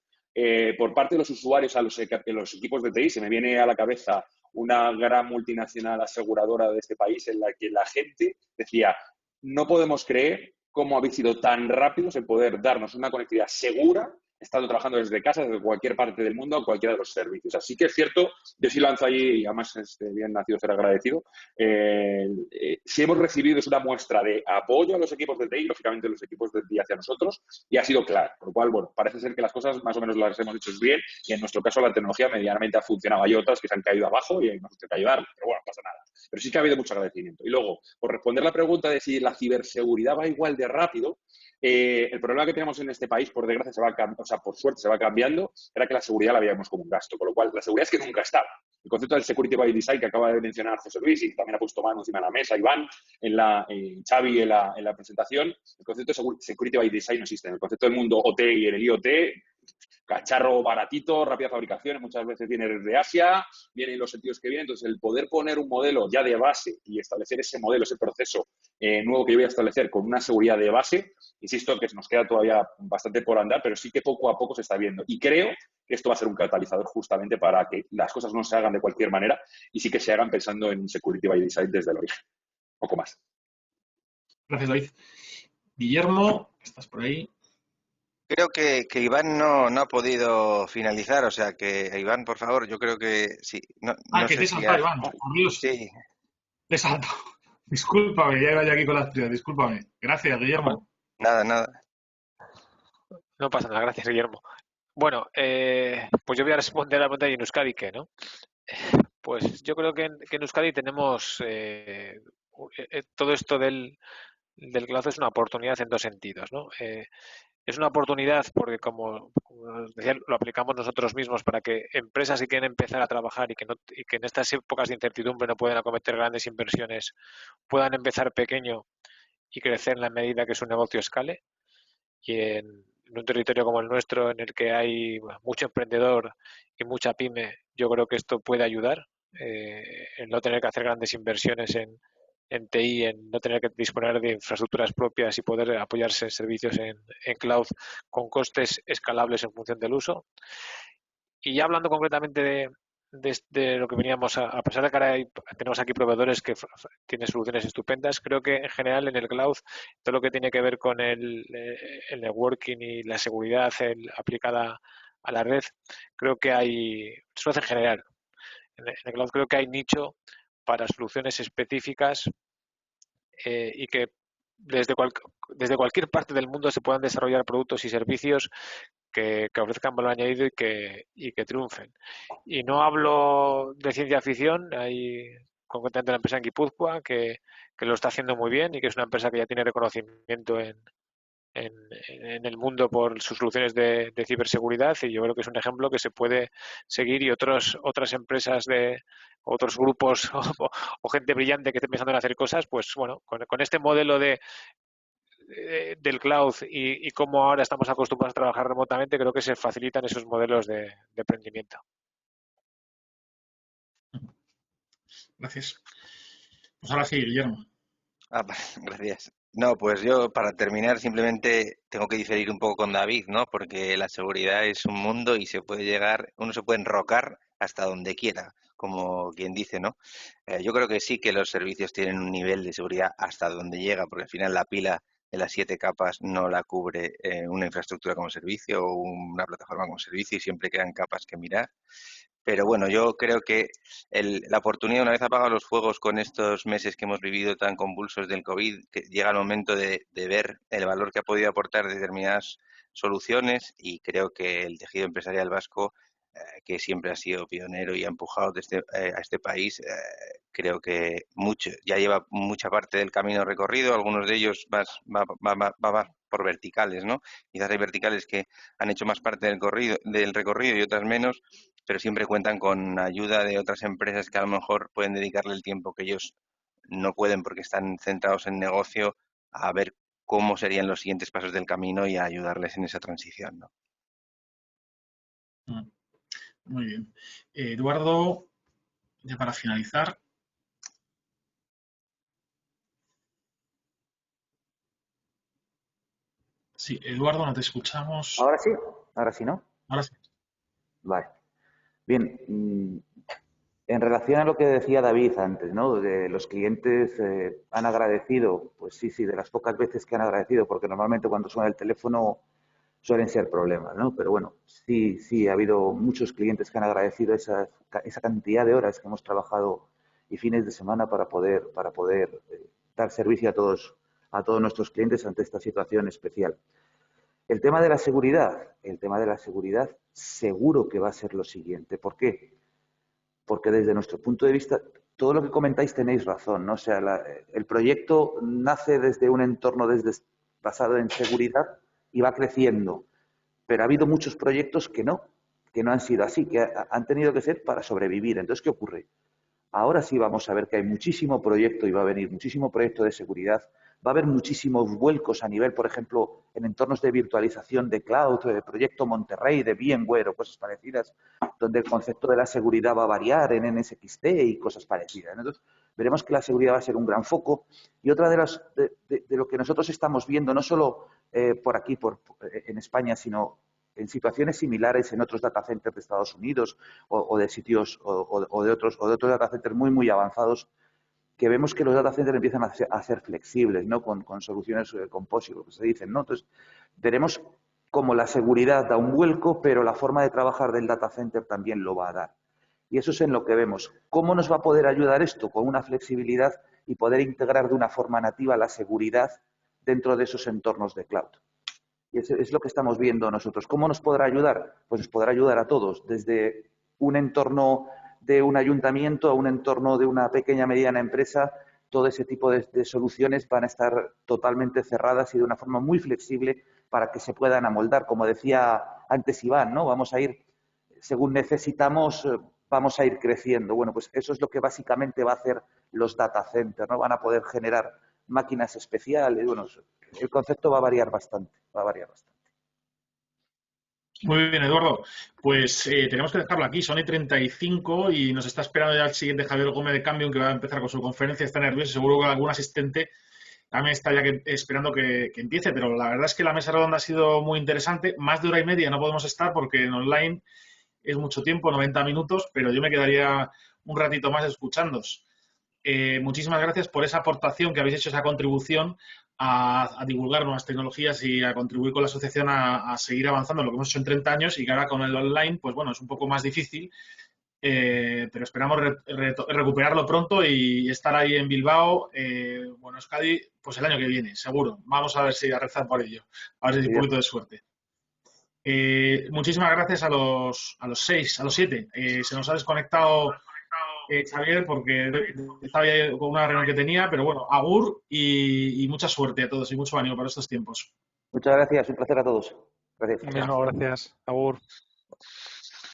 por parte de los usuarios a los equipos de TI, se me viene a la cabeza una gran multinacional aseguradora de este país en la que la gente decía, no podemos creer cómo habéis sido tan rápidos en poder darnos una conectividad segura, estando trabajando desde casa, desde cualquier parte del mundo, a cualquiera de los servicios. Así que es cierto, yo sí lanzo ahí, y además bien nacido ser agradecido, si hemos recibido es una muestra de apoyo a los equipos de TI, lógicamente los equipos de TI hacia nosotros, y ha sido claro. Por lo cual, bueno, parece ser que las cosas más o menos las hemos hecho bien, y en nuestro caso la tecnología medianamente ha funcionado. Hay otras que se han caído abajo y hemos tenido que ayudar, pero bueno, no pasa nada. Pero sí que ha habido mucho agradecimiento. Y luego, por responder la pregunta de si la ciberseguridad va igual de rápido, el problema que tenemos en este país, por desgracia, por suerte se va cambiando, era que la seguridad la veíamos como un gasto, con lo cual la seguridad es que nunca estaba. El concepto del Security by Design que acaba de mencionar José Luis y también ha puesto mano encima de la mesa, Iván, Xavi en la presentación, el concepto de Security by Design no existe. En el concepto del mundo OT y en el IoT, cacharro baratito, rápida fabricación, muchas veces viene desde Asia, viene en los sentidos que viene. Entonces, el poder poner un modelo ya de base y establecer ese modelo, ese proceso nuevo que yo voy a establecer con una seguridad de base, insisto que nos queda todavía bastante por andar, pero sí que poco a poco se está viendo. Y creo que esto va a ser un catalizador justamente para que las cosas no se hagan de cualquier manera y sí que se hagan pensando en Security by Design desde el origen. Poco más. Gracias, David. Guillermo, ¿estás por ahí? Creo que Iván no ha podido finalizar, o sea que Iván, por favor, yo creo que sí. No que sé te he si saltado, Iván, por Dios. Sí. Te he saltado. Discúlpame, ya iba yo aquí con las prioridades, discúlpame. Gracias, Guillermo. Nada. No pasa nada, gracias, Guillermo. Bueno, pues yo voy a responder a la pregunta de Euskadi, ¿qué, no? Pues yo creo que en Euskadi tenemos todo esto del cloud es una oportunidad en dos sentidos, ¿no? Es una oportunidad porque, como decía, lo aplicamos nosotros mismos para que empresas que quieren empezar a trabajar y que en estas épocas de incertidumbre no pueden acometer grandes inversiones puedan empezar pequeño y crecer en la medida que su negocio escale. Y en un territorio como el nuestro, en el que hay mucho emprendedor y mucha pyme, yo creo que esto puede ayudar en no tener que hacer grandes inversiones en TI, en no tener que disponer de infraestructuras propias y poder apoyarse en servicios en cloud con costes escalables en función del uso. Y ya hablando concretamente de lo que veníamos, a pesar de que ahora tenemos aquí proveedores que tienen soluciones estupendas, creo que en general en el cloud todo lo que tiene que ver con el networking y la seguridad aplicada a la red, creo que eso es en general. En el cloud creo que hay nicho para soluciones específicas y que desde cualquier parte del mundo se puedan desarrollar productos y servicios que ofrezcan valor añadido y que triunfen. Y no hablo de ciencia ficción, hay concretamente una empresa en Guipúzcoa que lo está haciendo muy bien y que es una empresa que ya tiene reconocimiento en el mundo por sus soluciones de ciberseguridad, y yo creo que es un ejemplo que se puede seguir, y otras empresas de otros grupos o gente brillante que esté pensando en hacer cosas, pues bueno, con este modelo del cloud y cómo ahora estamos acostumbrados a trabajar remotamente, creo que se facilitan esos modelos de emprendimiento. Gracias. Pues ahora sí, Guillermo. Gracias. No, pues yo para terminar simplemente tengo que diferir un poco con David, ¿no? Porque la seguridad es un mundo y uno se puede enrocar hasta donde quiera, como quien dice, ¿no? Yo creo que sí que los servicios tienen un nivel de seguridad hasta donde llega, porque al final la pila de las 7 capas no la cubre una infraestructura como servicio o una plataforma como servicio, y siempre quedan capas que mirar. Pero bueno, yo creo que la oportunidad, una vez apagados los fuegos con estos meses que hemos vivido tan convulsos del COVID, que llega el momento de ver el valor que ha podido aportar determinadas soluciones, y creo que el tejido empresarial vasco, que siempre ha sido pionero y ha empujado a este país, creo que ya lleva mucha parte del camino recorrido. Algunos de ellos va por verticales, ¿no? Quizás hay verticales que han hecho más parte del recorrido y otras menos, pero siempre cuentan con ayuda de otras empresas que a lo mejor pueden dedicarle el tiempo que ellos no pueden porque están centrados en negocio, a ver cómo serían los siguientes pasos del camino y a ayudarles en esa transición, ¿no? Muy bien. Eduardo, ya para finalizar. Sí, Eduardo, no te escuchamos. Ahora sí, ¿no? Ahora sí. Vale. Bien, en relación a lo que decía David antes, ¿no? De los clientes han agradecido, pues sí, de las pocas veces que han agradecido, porque normalmente cuando suena el teléfono suelen ser problemas, ¿no? Pero bueno, sí, ha habido muchos clientes que han agradecido esa cantidad de horas que hemos trabajado y fines de semana para poder dar servicio a todos nuestros clientes ante esta situación especial. El tema de la seguridad seguro que va a ser lo siguiente. ¿Por qué? Porque desde nuestro punto de vista, todo lo que comentáis tenéis razón, ¿no? O sea, el proyecto nace desde un entorno basado en seguridad y va creciendo. Pero ha habido muchos proyectos que no han sido así, que han tenido que ser para sobrevivir. Entonces, ¿qué ocurre? Ahora sí vamos a ver que hay muchísimo proyecto y va a venir muchísimo proyecto de seguridad. Va a haber muchísimos vuelcos a nivel, por ejemplo, en entornos de virtualización de cloud, de Proyecto Monterrey, de VMware o cosas parecidas, donde el concepto de la seguridad va a variar en NSXT y cosas parecidas. Entonces, veremos que la seguridad va a ser un gran foco. Y otra de lo que nosotros estamos viendo, no solo por aquí, en España, sino en situaciones similares en otros data centers de Estados Unidos o de sitios o de otros data centers muy avanzados, que vemos que los data centers empiezan a ser flexibles, ¿no? Con soluciones composite, lo que se dicen, ¿no? Entonces, veremos cómo la seguridad da un vuelco, pero la forma de trabajar del data center también lo va a dar. Y eso es en lo que vemos. ¿Cómo nos va a poder ayudar esto? Con una flexibilidad y poder integrar de una forma nativa la seguridad dentro de esos entornos de cloud. Y es lo que estamos viendo nosotros. ¿Cómo nos podrá ayudar? Pues nos podrá ayudar a todos, desde un entorno de un ayuntamiento a un entorno de una pequeña mediana empresa. Todo ese tipo de soluciones van a estar totalmente cerradas y de una forma muy flexible para que se puedan amoldar. Como decía antes Iván, ¿no? Vamos a ir, según necesitamos, vamos a ir creciendo. Bueno, pues eso es lo que básicamente va a hacer los data centers, ¿no? Van a poder generar máquinas especiales. Bueno, el concepto va a variar bastante, Muy bien, Eduardo. Pues tenemos que dejarlo aquí. Son 35 y nos está esperando ya el siguiente Javier Gómez de Cambium, que va a empezar con su conferencia. Está nervioso, seguro que algún asistente también está ya esperando que empiece. Pero la verdad es que la mesa redonda ha sido muy interesante. Más de hora y media no podemos estar porque en online es mucho tiempo, 90 minutos, pero yo me quedaría un ratito más escuchándoos. Muchísimas gracias por esa aportación que habéis hecho, esa contribución a divulgar nuevas tecnologías y a contribuir con la asociación a seguir avanzando en lo que hemos hecho en 30 años y que ahora con el online, pues bueno, es un poco más difícil, pero esperamos recuperarlo pronto y estar ahí en Bilbao, bueno, Euskadi, pues el año que viene, seguro. Vamos a ver si a rezar por ello, a ver si hay un poquito de suerte. Muchísimas gracias a los 7. Se nos ha desconectado Xavier, porque estaba ya con una reunión que tenía, pero bueno, agur y mucha suerte a todos y mucho ánimo para estos tiempos. Muchas gracias, un placer a todos. Gracias. Gracias, agur.